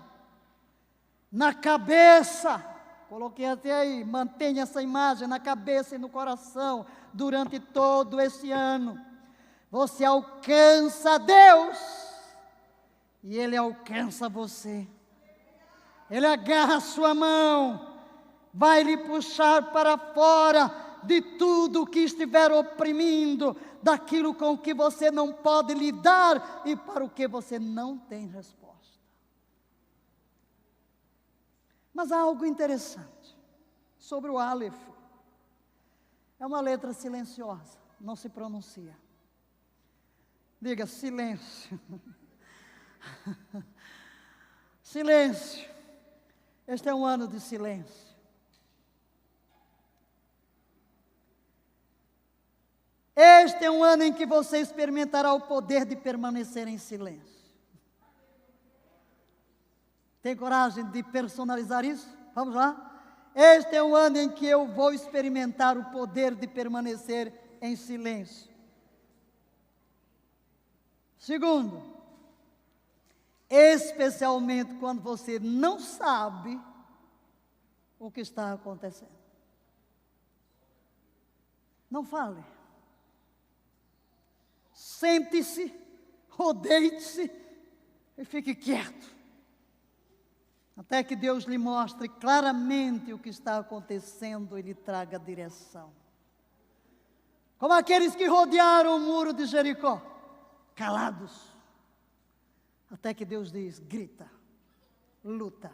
na cabeça, Coloquei até aí, mantenha essa imagem na cabeça e no coração durante todo esse ano. Você alcança Deus e Ele alcança você. Ele agarra a sua mão, vai lhe puxar para fora de tudo que estiver oprimindo, daquilo com que você não pode lidar e para o que você não tem resposta. Mas há algo interessante sobre o Aleph. É uma letra silenciosa, não se pronuncia. Diga silêncio. Silêncio. Este é um ano de silêncio. Este é um ano em que você experimentará o poder de permanecer em silêncio. Tem coragem de personalizar isso? Vamos lá? Este é um ano em que eu vou experimentar o poder de permanecer em silêncio. Segundo, especialmente quando você não sabe o que está acontecendo. Não fale. Sente-se, rodeie-se e fique quieto. Até que Deus lhe mostre claramente o que está acontecendo e lhe traga direção. Como aqueles que rodearam o muro de Jericó, calados. Até que Deus diz, grita, luta,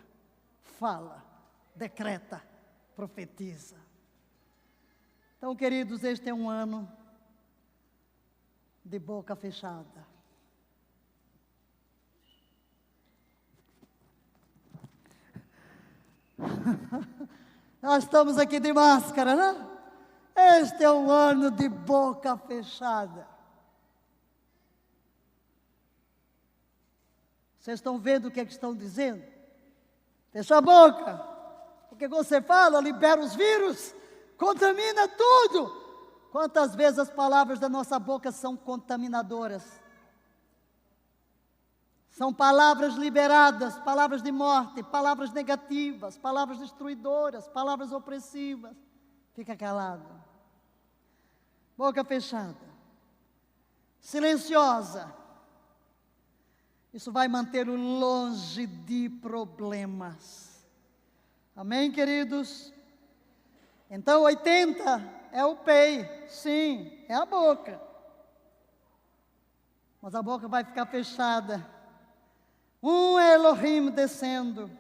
fala, decreta, profetiza. Então, queridos, este é um ano de boca fechada. Nós estamos aqui de máscara, né? Este é um ano de boca fechada. Vocês estão vendo o que é que estão dizendo? Fecha a boca. Porque você fala, libera os vírus, contamina tudo. Quantas vezes as palavras da nossa boca são contaminadoras? São palavras liberadas, palavras de morte, palavras negativas, palavras destruidoras, palavras opressivas. Fica calado. Boca fechada. Silenciosa. Isso vai mantê-lo longe de problemas. Amém, queridos? Então, 80 é o pei, sim, é a boca. Mas a boca vai ficar fechada. Elohim descendo.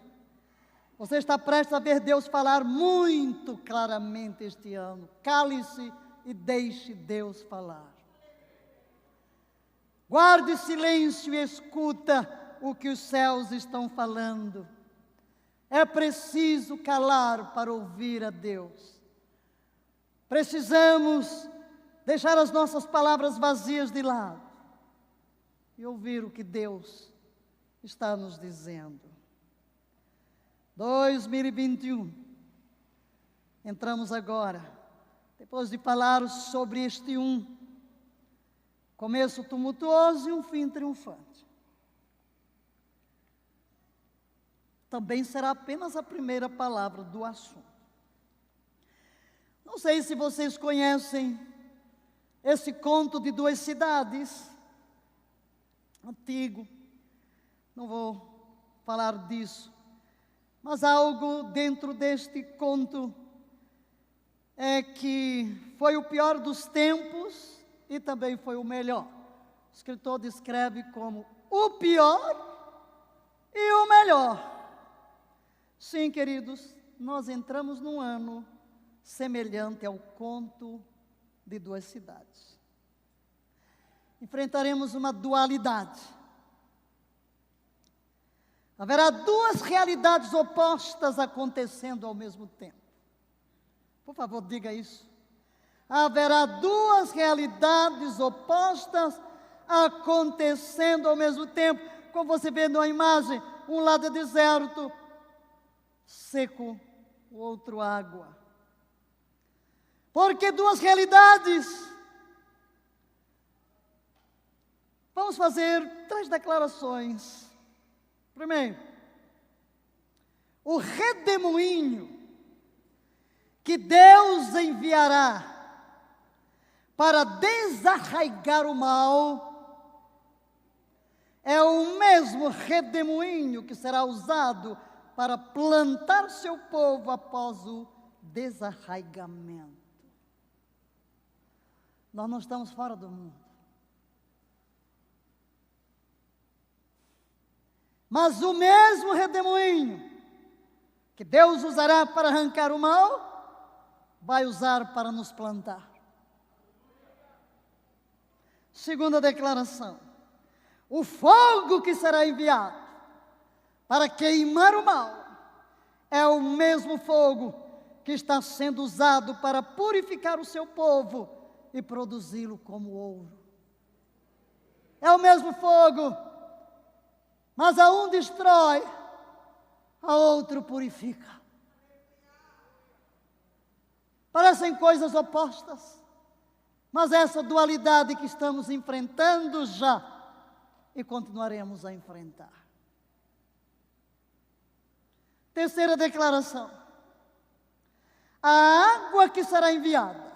Você está prestes a ver Deus falar muito claramente este ano. Cale-se e deixe Deus falar. Guarde silêncio e escuta o que os céus estão falando. É preciso calar para ouvir a Deus. Precisamos deixar as nossas palavras vazias de lado e ouvir o que Deus está nos dizendo. 2021. Entramos agora, depois de falar sobre este começo tumultuoso e um fim triunfante. Também será apenas a primeira palavra do assunto. Não sei se vocês conhecem esse conto de duas cidades, antigo, não vou falar disso, mas algo dentro deste conto é que foi o pior dos tempos e também foi o melhor. O escritor descreve como o pior e o melhor. Sim, queridos, nós entramos num ano semelhante ao conto de duas cidades. Enfrentaremos uma dualidade. Haverá duas realidades opostas acontecendo ao mesmo tempo. Por favor, diga isso. Haverá duas realidades opostas acontecendo ao mesmo tempo. Como você vê na imagem, um lado é deserto, seco, o outro água. Porque duas realidades. Vamos fazer 3 declarações. Primeiro, o redemoinho que Deus enviará para desarraigar o mal é o mesmo redemoinho que será usado para plantar seu povo após o desarraigamento. Nós não estamos fora do mundo. Mas o mesmo redemoinho que Deus usará para arrancar o mal, vai usar para nos plantar. Segunda declaração: o fogo que será enviado para queimar o mal é o mesmo fogo que está sendo usado para purificar o seu povo e produzi-lo como ouro. É o mesmo fogo, mas a um destrói, a outro purifica. Parecem coisas opostas, mas essa dualidade que estamos enfrentando já e continuaremos a enfrentar. Terceira declaração: a água que será enviada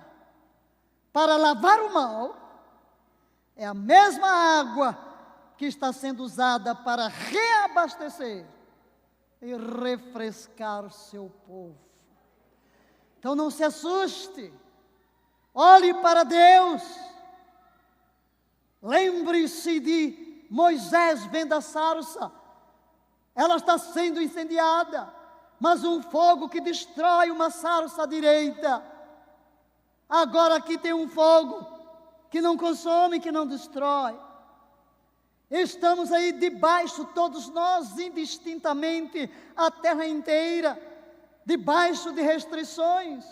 para lavar o mal é a mesma água que está sendo usada para reabastecer e refrescar seu povo. Então não se assuste, olhe para Deus, lembre-se de Moisés vendo a sarça, ela está sendo incendiada, mas um fogo que destrói uma sarça à direita. Agora aqui tem um fogo que não consome, que não destrói. Estamos aí debaixo, todos nós, indistintamente, a terra inteira, debaixo de restrições.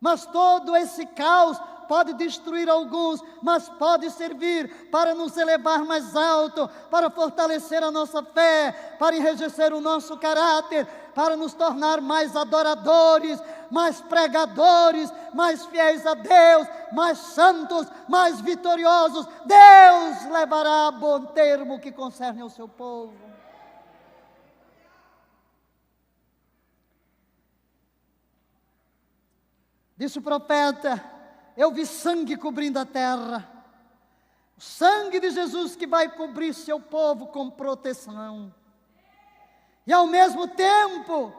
Mas todo esse caos pode destruir alguns, mas pode servir para nos elevar mais alto, para fortalecer a nossa fé, para enrijecer o nosso caráter, para nos tornar mais adoradores, mais pregadores, mais fiéis a Deus, mais santos, mais vitoriosos. Deus levará a bom termo o que concerne ao seu povo. Disse o profeta: eu vi sangue cobrindo a terra. O sangue de Jesus que vai cobrir seu povo com proteção. E ao mesmo tempo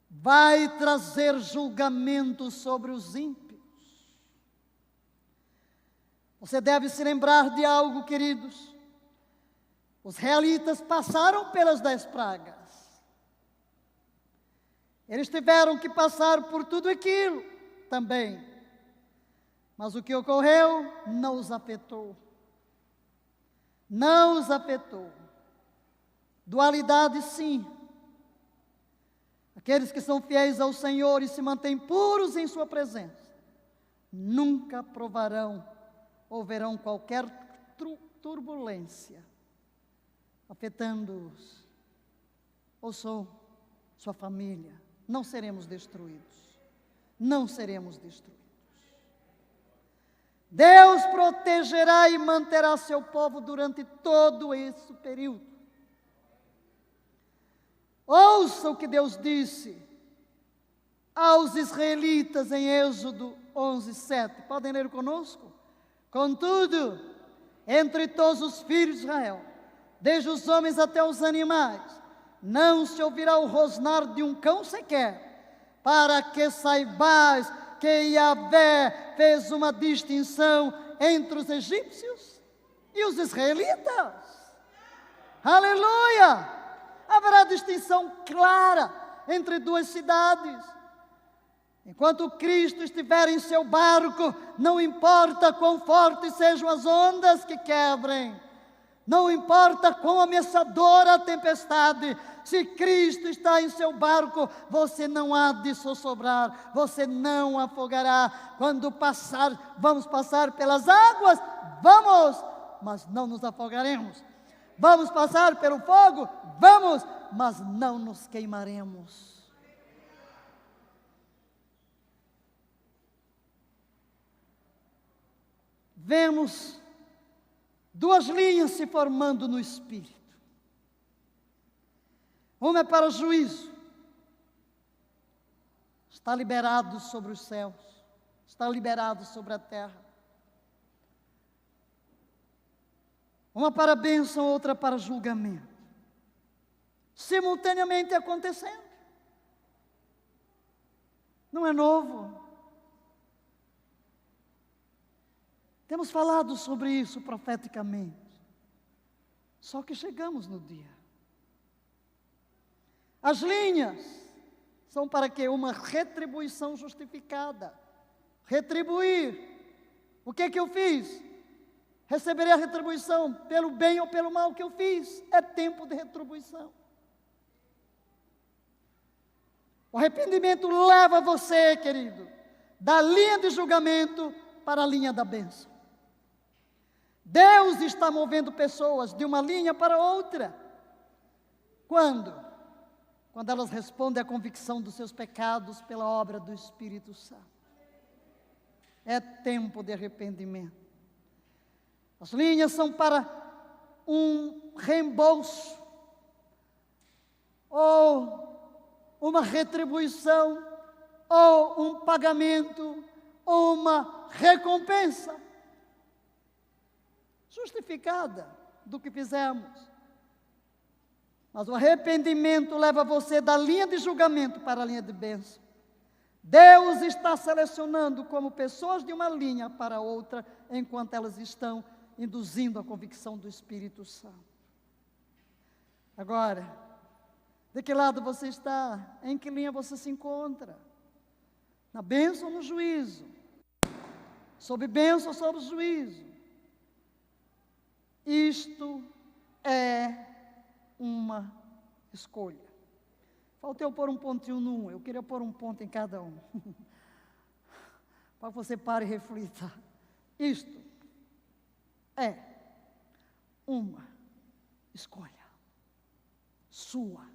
vai trazer julgamento sobre os ímpios. Você deve se lembrar de algo, queridos. Os israelitas passaram pelas 10 pragas. Eles tiveram que passar por tudo aquilo também. Mas o que ocorreu não os afetou. Não os afetou. Dualidade, sim. Aqueles que são fiéis ao Senhor e se mantêm puros em sua presença, nunca provarão ou verão qualquer turbulência afetando-os ou sua família. Não seremos destruídos. Não seremos destruídos. Deus protegerá e manterá seu povo durante todo esse período. Ouça o que Deus disse aos israelitas em Êxodo 11:7. Podem ler conosco? Contudo, entre todos os filhos de Israel, desde os homens até os animais, não se ouvirá o rosnar de um cão sequer, para que saibais que Yahvé fez uma distinção entre os egípcios e os israelitas. Aleluia! Haverá distinção clara entre duas cidades. Enquanto Cristo estiver em seu barco, não importa quão fortes sejam as ondas que quebrem, não importa quão ameaçadora a tempestade, se Cristo está em seu barco, você não há de sossobrar, você não afogará. Quando vamos passar pelas águas, vamos, mas não nos afogaremos. Vamos passar pelo fogo? Vamos, mas não nos queimaremos. Vemos duas linhas se formando no Espírito. Uma é para o juízo. está liberado sobre os céus, está liberado sobre a terra. Uma para bênção, outra para julgamento, simultaneamente acontecendo. Não é novo. Temos falado sobre isso profeticamente. Só que chegamos no dia. As linhas são para quê? Uma retribuição justificada. Retribuir. O que é que eu fiz? Receberei a retribuição pelo bem ou pelo mal que eu fiz. É tempo de retribuição. O arrependimento leva você, querido, da linha de julgamento para a linha da bênção. Deus está movendo pessoas de uma linha para outra. Quando? Quando elas respondem à convicção dos seus pecados pela obra do Espírito Santo. É tempo de arrependimento. As linhas são para um reembolso ou uma retribuição ou um pagamento ou uma recompensa justificada do que fizemos. Mas o arrependimento leva você da linha de julgamento para a linha de bênção. Deus está selecionando como pessoas de uma linha para outra, enquanto elas estão induzindo a convicção do Espírito Santo. Agora, de que lado você está? Em que linha você se encontra? Na bênção ou no juízo? Sob bênção ou sob juízo? Isto é uma escolha. Faltou eu pôr um pontinho num, eu queria pôr um ponto em cada um. Para que você pare e reflita. Isto é uma escolha sua.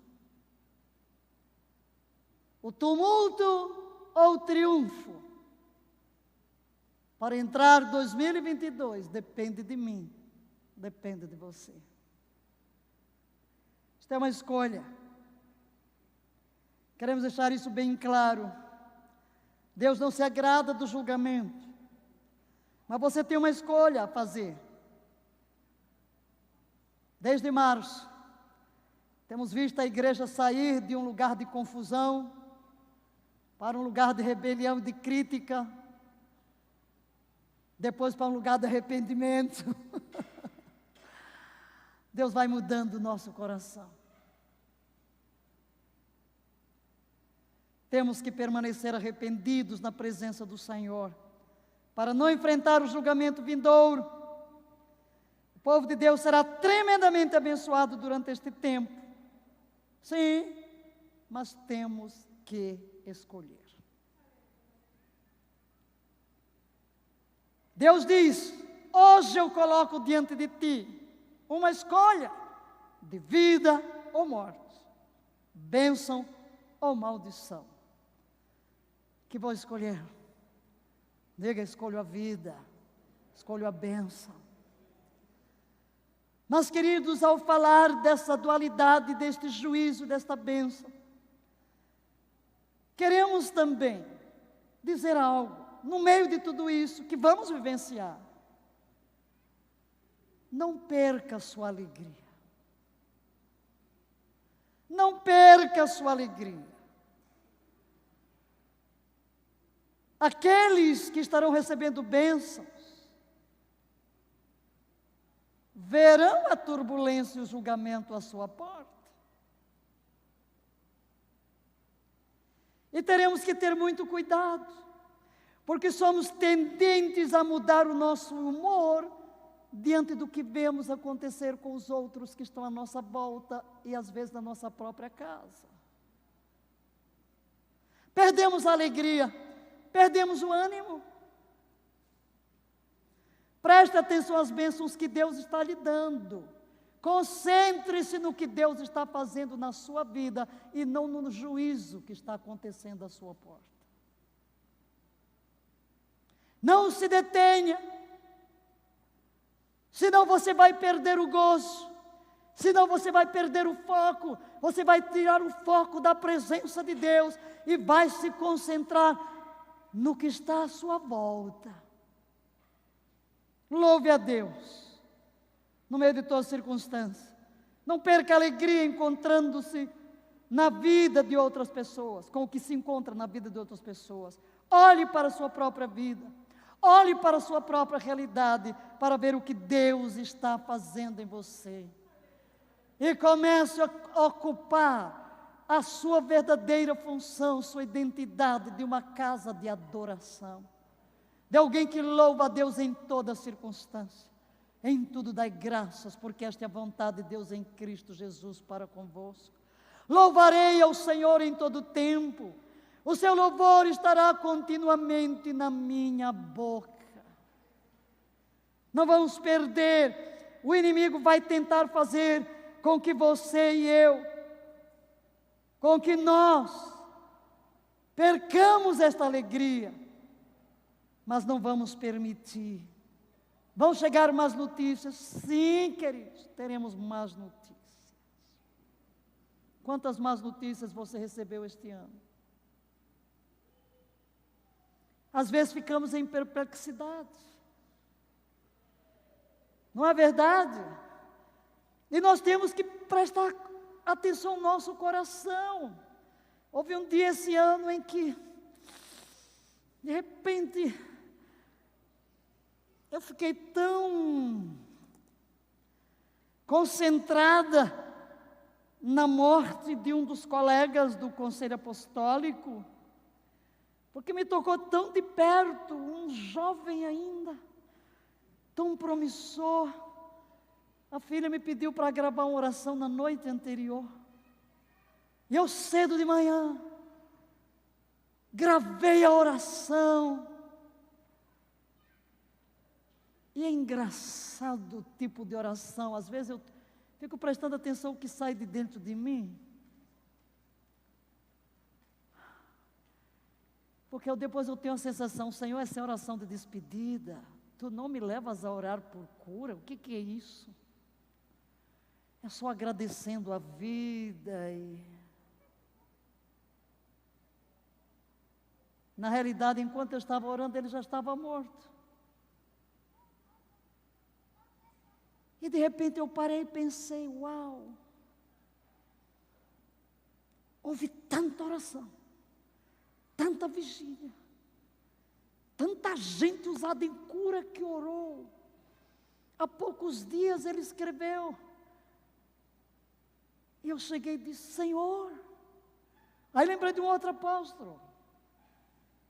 O tumulto ou o triunfo para entrar 2022 depende de mim, depende de você. Isto é uma escolha. Queremos deixar isso bem claro. Deus não se agrada do julgamento, mas você tem uma escolha a fazer. Desde março, temos visto a igreja sair de um lugar de confusão para um lugar de rebelião e de crítica, depois para um lugar de arrependimento. Deus vai mudando o nosso coração. Temos que permanecer arrependidos na presença do Senhor, para não enfrentar o julgamento vindouro. O povo de Deus será tremendamente abençoado durante este tempo. Sim, mas temos que escolher. Deus diz: hoje eu coloco diante de ti uma escolha de vida ou morte, bênção ou maldição. Que vou escolher? Diga: escolho a vida, escolho a bênção. Mas, queridos, ao falar dessa dualidade, deste juízo, desta bênção, queremos também dizer algo, no meio de tudo isso, que vamos vivenciar. Não perca a sua alegria. Não perca a sua alegria. Aqueles que estarão recebendo bênçãos, verão a turbulência e o julgamento à sua porta. E teremos que ter muito cuidado, porque somos tendentes a mudar o nosso humor diante do que vemos acontecer com os outros que estão à nossa volta e às vezes na nossa própria casa. Perdemos a alegria, perdemos o ânimo. Preste atenção às bênçãos que Deus está lhe dando. Concentre-se no que Deus está fazendo na sua vida e não no juízo que está acontecendo à sua porta. Não se detenha, senão você vai perder o gozo. Senão você vai perder o foco, você vai tirar o foco da presença de Deus e vai se concentrar no que está à sua volta. Louve a Deus, no meio de toda circunstância. Não perca a alegria encontrando-se na vida de outras pessoas, com o que se encontra na vida de outras pessoas. Olhe para a sua própria vida, olhe para a sua própria realidade, para ver o que Deus está fazendo em você. E comece a ocupar a sua verdadeira função, sua identidade de uma casa de adoração. De alguém que louva a Deus em toda circunstância. Em tudo dai graças, porque esta é a vontade de Deus em Cristo Jesus para convosco. Louvarei ao Senhor em todo tempo. O seu louvor estará continuamente na minha boca. Não vamos perder. O inimigo vai tentar fazer com que você e eu, com que nós percamos esta alegria. Mas não vamos permitir. Vão chegar más notícias? Sim, queridos, teremos más notícias. Quantas más notícias você recebeu este ano? Às vezes ficamos em perplexidade. Não é verdade? E nós temos que prestar atenção ao nosso coração. Houve um dia esse ano em que, de repente, eu fiquei tão concentrada na morte de um dos colegas do Conselho Apostólico, porque me tocou tão de perto, um jovem ainda, tão promissor. A filha me pediu para gravar uma oração na noite anterior, e eu cedo de manhã, gravei a oração. E é engraçado o tipo de oração, às vezes eu fico prestando atenção no que sai de dentro de mim. Porque depois eu tenho a sensação, Senhor, essa é oração de despedida. Tu não me levas a orar por cura, o que é isso? É só agradecendo a vida e... Na realidade, enquanto eu estava orando, ele já estava morto. E de repente eu parei e pensei, uau, houve tanta oração, tanta vigília, tanta gente usada em cura que orou. Há poucos dias ele escreveu, e eu cheguei e disse, Senhor, aí lembrei de um outro apóstolo,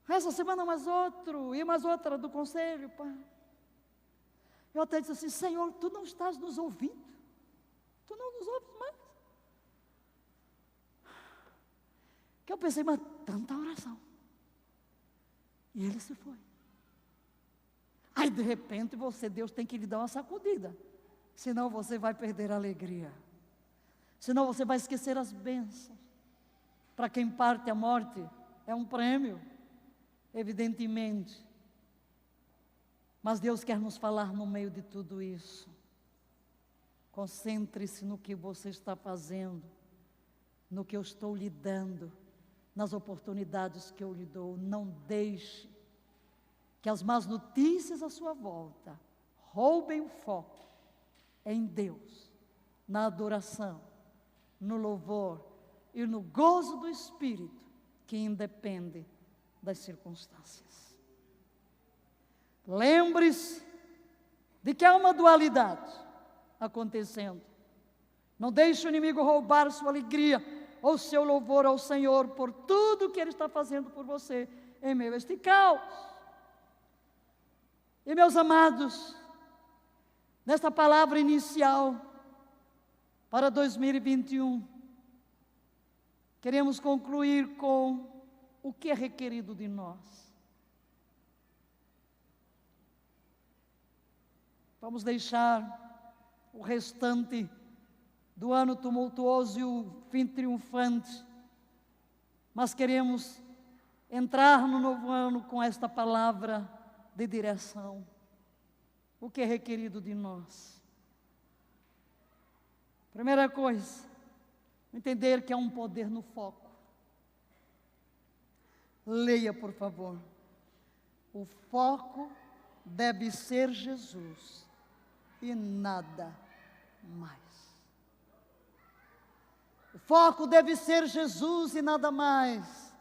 essa semana mais outro, e mais outra do conselho, pá. Eu até disse assim, Senhor, Tu não estás nos ouvindo? Tu não nos ouves mais? Que eu pensei, mas tanta oração. E ele se foi. Aí de repente Deus tem que lhe dar uma sacudida. Senão você vai perder a alegria. Senão você vai esquecer as bênçãos. Para quem parte a morte, é um prêmio, evidentemente. Mas Deus quer nos falar no meio de tudo isso. Concentre-se no que você está fazendo, no que eu estou lhe dando, nas oportunidades que eu lhe dou. Não deixe que as más notícias à sua volta roubem o foco em Deus, na adoração, no louvor e no gozo do Espírito, que independe das circunstâncias. Lembre-se de que há uma dualidade acontecendo. Não deixe o inimigo roubar sua alegria ou seu louvor ao Senhor por tudo que Ele está fazendo por você em meio a este caos. E meus amados, nesta palavra inicial para 2021, queremos concluir com o que é requerido de nós. Vamos deixar o restante do ano tumultuoso e o fim triunfante, mas queremos entrar no novo ano com esta palavra de direção. O que é requerido de nós? Primeira coisa, entender que há um poder no foco. Leia, por favor. O foco deve ser Jesus e nada mais. O foco deve ser Jesus e nada mais.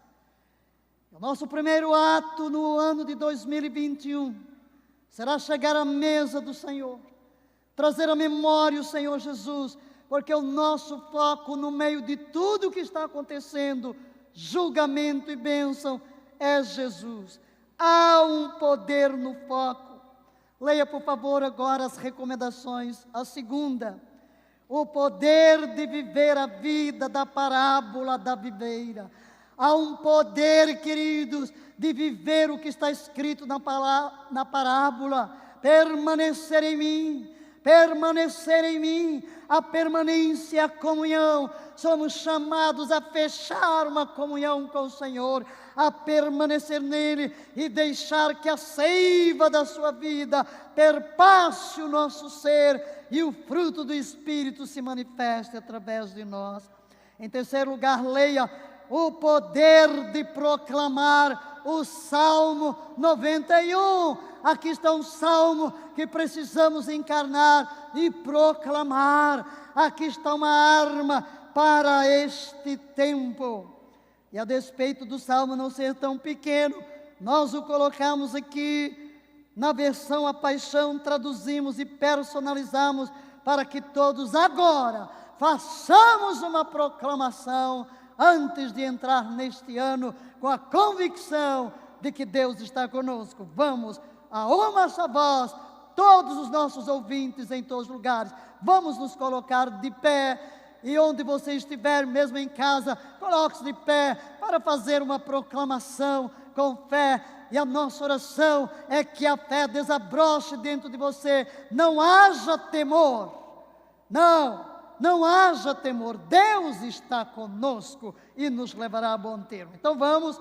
O nosso primeiro ato no ano de 2021 será chegar à mesa do Senhor, trazer à memória o Senhor Jesus, porque o nosso foco no meio de tudo que está acontecendo, julgamento e bênção, é Jesus. Há um poder no foco. Leia, por favor, agora as recomendações. A segunda, o poder de viver a vida da parábola da videira. Há um poder, queridos, de viver o que está escrito na parábola. Permanecer em mim, permanecer em mim. A permanência, a comunhão. Somos chamados a fechar uma comunhão com o Senhor, a permanecer nele e deixar que a seiva da sua vida perpasse o nosso ser e o fruto do Espírito se manifeste através de nós. Em terceiro lugar, leia o poder de proclamar o Salmo 91. Aqui está um salmo que precisamos encarnar e proclamar. Aqui está uma arma para este tempo. E a despeito do salmo não ser tão pequeno, nós o colocamos aqui na versão A Paixão, traduzimos e personalizamos para que todos agora façamos uma proclamação antes de entrar neste ano com a convicção de que Deus está conosco. Vamos a uma só voz, todos os nossos ouvintes em todos os lugares, vamos nos colocar de pé. E onde você estiver, mesmo em casa, coloque-se de pé para fazer uma proclamação com fé. E a nossa oração é que a fé desabroche dentro de você. Não haja temor. Não haja temor. Deus está conosco e nos levará a bom termo. Então vamos.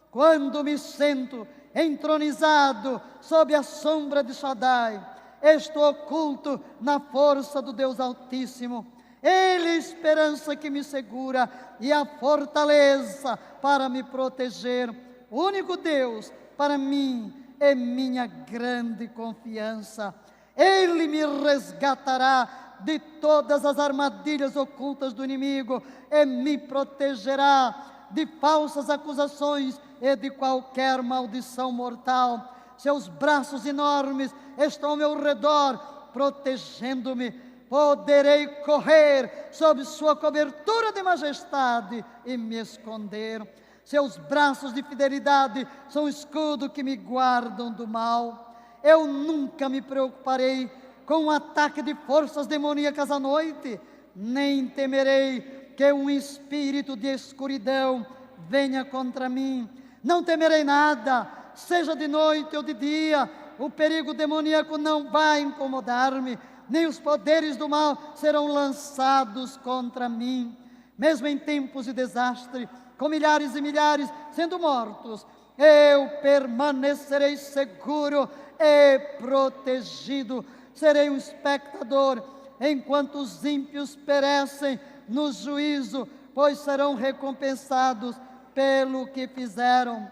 Quando me sento entronizado sob a sombra de Shaddai, estou oculto na força do Deus Altíssimo. Ele é a esperança que me segura e a fortaleza para me proteger. O único Deus para mim é minha grande confiança. Ele me resgatará de todas as armadilhas ocultas do inimigo e me protegerá de falsas acusações e de qualquer maldição mortal. Seus braços enormes estão ao meu redor, protegendo-me. Poderei correr sob sua cobertura de majestade e me esconder. Seus braços de fidelidade são o escudo que me guardam do mal. Eu nunca me preocuparei com um ataque de forças demoníacas à noite, nem temerei que um espírito de escuridão venha contra mim. Não temerei nada, seja de noite ou de dia, o perigo demoníaco não vai incomodar-me, nem os poderes do mal serão lançados contra mim. Mesmo em tempos de desastre, com milhares e milhares sendo mortos, eu permanecerei seguro e protegido. Serei um espectador enquanto os ímpios perecem no juízo, pois serão recompensados pelo que fizeram.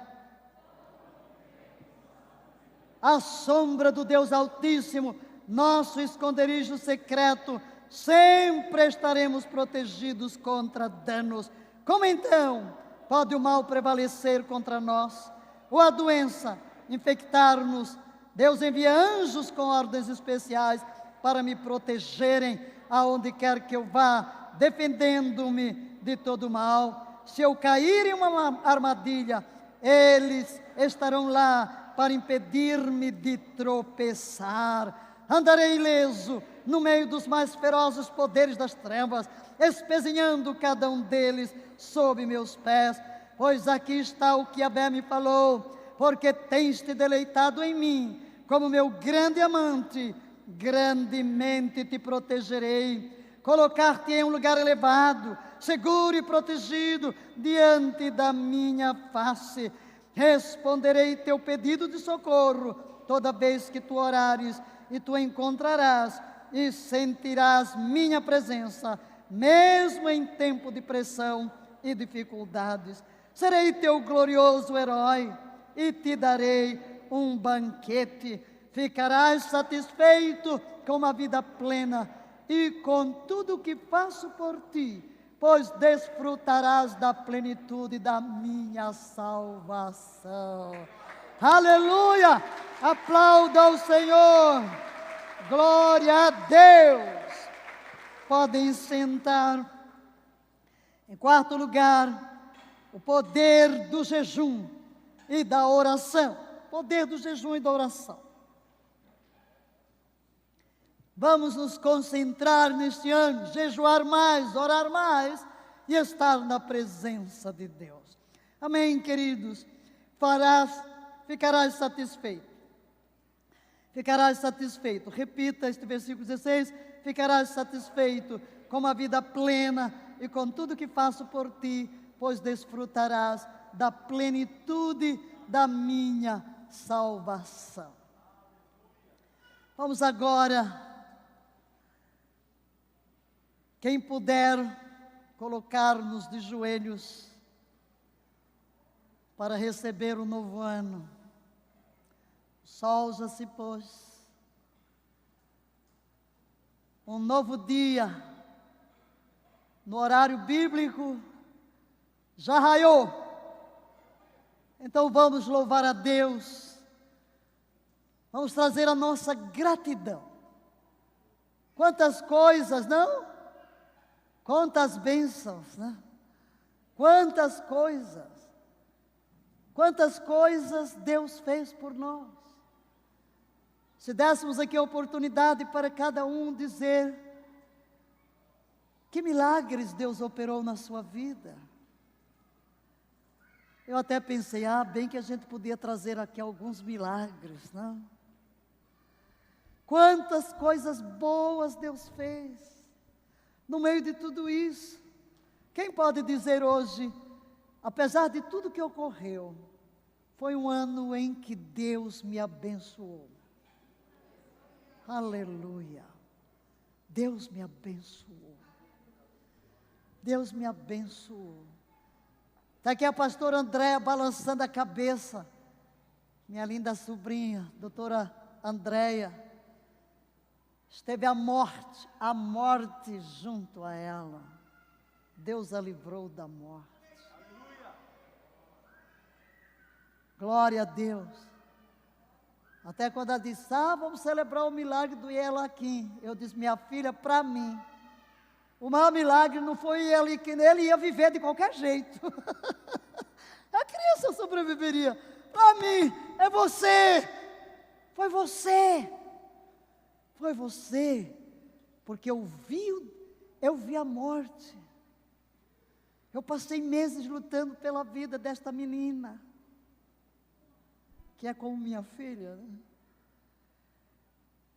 À sombra do Deus Altíssimo, nosso esconderijo secreto, sempre estaremos protegidos contra danos. Como então pode o mal prevalecer contra nós? Ou a doença infectar-nos? Deus envia anjos com ordens especiais para me protegerem aonde quer que eu vá, defendendo-me de todo mal. Se eu cair em uma armadilha, eles estarão lá para impedir-me de tropeçar. Andarei ileso no meio dos mais ferozes poderes das trevas, espezinhando cada um deles sob meus pés. Pois aqui está o que Yahvé me falou: porque tens te deleitado em mim, como meu grande amante, grandemente te protegerei. Colocar-te em um lugar elevado, seguro e protegido, diante da minha face. Responderei teu pedido de socorro, toda vez que tu orares, e tu encontrarás e sentirás minha presença, mesmo em tempo de pressão e dificuldades. Serei teu glorioso herói e te darei um banquete. Ficarás satisfeito com uma vida plena e com tudo que faço por ti, pois desfrutarás da plenitude da minha salvação. Aleluia! Aplauda o Senhor. Glória a Deus. Podem sentar. Em quarto lugar, o poder do jejum e da oração. Poder do jejum e da oração. Vamos nos concentrar neste ano, jejuar mais, orar mais e estar na presença de Deus. Amém, queridos? Ficarás satisfeito. Ficarás satisfeito. Repita este versículo 16. Ficarás satisfeito com uma vida plena e com tudo que faço por ti, pois desfrutarás da plenitude da minha salvação. Vamos agora. Quem puder colocar-nos de joelhos para receber o novo ano. O sol já se pôs. Um novo dia, no horário bíblico, já raiou. Então vamos louvar a Deus. Vamos trazer a nossa gratidão. Quantas coisas, não? Quantas bênçãos, né? Quantas coisas Deus fez por nós. Se dessemos aqui a oportunidade para cada um dizer que milagres Deus operou na sua vida. Eu até pensei, bem que a gente podia trazer aqui alguns milagres, não? Quantas coisas boas Deus fez. No meio de tudo isso, quem pode dizer hoje, apesar de tudo que ocorreu, foi um ano em que Deus me abençoou. Aleluia. Deus me abençoou. Deus me abençoou. Está aqui a pastora Andréia balançando a cabeça. Minha linda sobrinha, doutora Andréia. Esteve a morte junto a ela. Deus a livrou da morte. Glória a Deus. Até quando ela disse, vamos celebrar o milagre do Elaquim. Eu disse, minha filha, para mim, o maior milagre não foi ele, que ele ia viver de qualquer jeito. A criança sobreviveria. Para mim, é você. Foi você. Foi você, porque eu vi a morte. Eu passei meses lutando pela vida desta menina, que é como minha filha, né?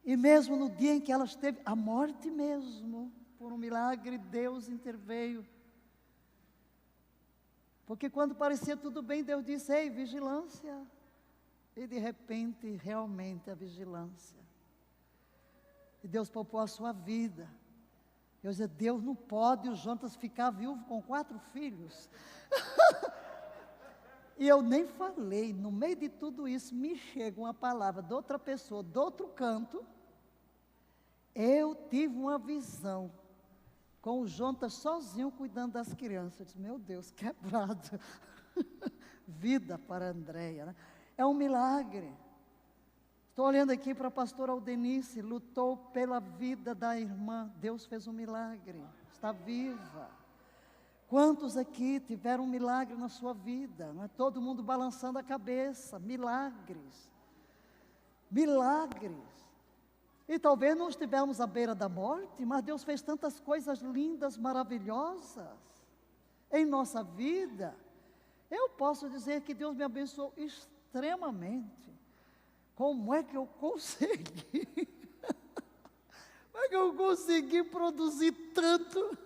E mesmo no dia em que ela esteve, a morte mesmo, por um milagre, Deus interveio. Porque quando parecia tudo bem, Deus disse, ei, vigilância. E de repente, realmente, a vigilância. E Deus poupou a sua vida. Eu dizia, Deus não pode o Jonas ficar viúvo com 4 filhos. E eu nem falei, no meio de tudo isso, me chega uma palavra de outra pessoa, de outro canto. Eu tive uma visão, com o Jonas sozinho cuidando das crianças. Eu disse, meu Deus, quebrado. Vida para a Andréia, né? É um milagre. Estou olhando aqui para a pastora Aldenice, lutou pela vida da irmã. Deus fez um milagre, está viva. Quantos aqui tiveram um milagre na sua vida? Não é? Todo mundo balançando a cabeça, milagres. Milagres. E talvez não estivemos à beira da morte, mas Deus fez tantas coisas lindas, maravilhosas em nossa vida. Eu posso dizer que Deus me abençoou extremamente. Como é que eu consegui? Como é que eu consegui produzir tanto?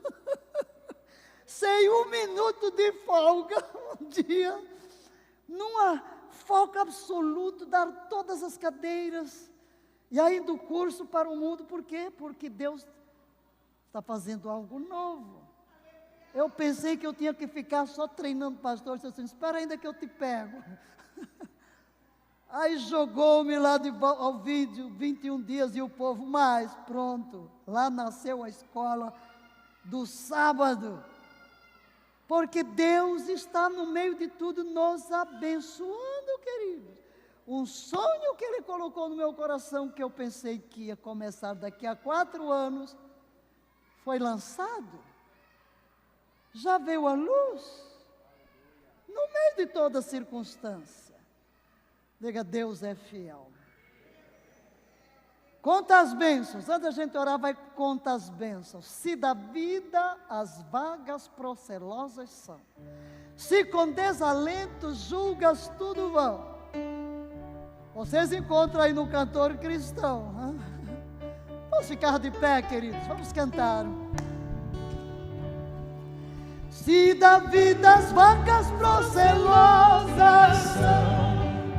Sem 1 minuto de folga um dia, numa folga absoluta, dar todas as cadeiras. E aí do curso para o mundo, por quê? Porque Deus está fazendo algo novo. Eu pensei que eu tinha que ficar só treinando pastor, disse assim, espera ainda que eu te pego. Aí jogou-me lá de volta ao vídeo, 21 dias e o povo mais, pronto. Lá nasceu a escola do sábado. Porque Deus está no meio de tudo nos abençoando, queridos. Um sonho que Ele colocou no meu coração, que eu pensei que ia começar daqui a 4 anos, foi lançado. Já veio à luz. No meio de toda circunstância. Diga, Deus é fiel. Conta as bênçãos. Antes da gente orar, vai conta as bênçãos. Se da vida as vagas procelosas são. Se com desalento julgas tudo vão. Vocês encontram aí no cantor cristão. Hein? Vamos ficar de pé, queridos. Vamos cantar. Se da vida as vacas procelosas são.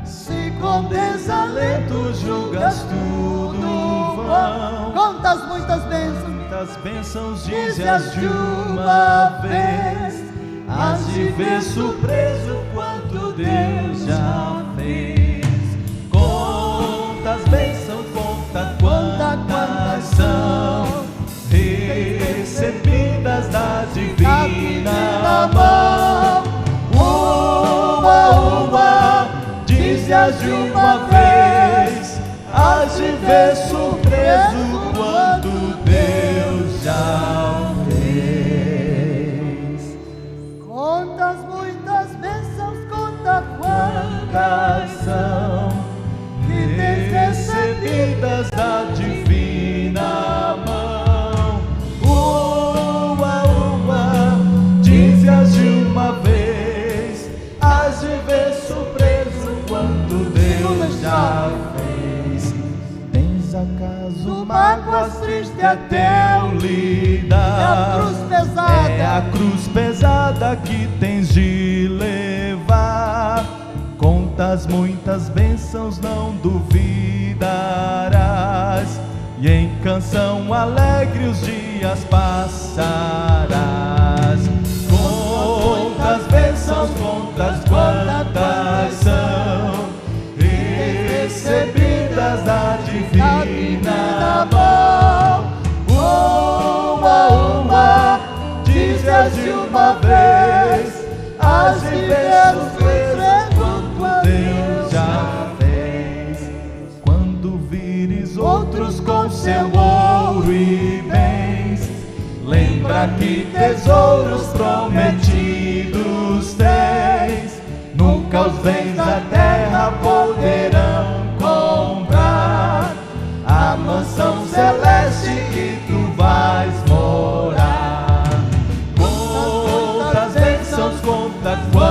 Se com desalento julgas tudo vão. Quantas muitas bênçãos. Muitas bênçãos dize-as de uma vez. Hás de ver surpreso quanto Deus já fez. Quantas bênçãos, conta quantas são recebidas da divina mão. Uma, dize-as de uma vez, hás de ver surpreso quanto Deus já fez. Contas muitas bênçãos, conta quantas são recebidas da divina mão. Uma, dize-as de uma vez, hás de ver surpreso quanto Deus já fez. Tens acaso mágoas tristes até o lidar? É a cruz pesada que tens de levar. Contas muitas bênçãos, não duvidarás, e em canção alegre os dias passarás. Contas bênçãos, contas quantas são recebidas da divina mão. Uma, dize-as de uma vez, hás de ver surpreso quanto Deus já fez. Quando vires outros com seu ouro e bens, lembra que tesouros prometidos tens. Nunca os bens da terra poderão comprar a mansão celeste que tu vais morar. Quantas bênçãos, conta quantas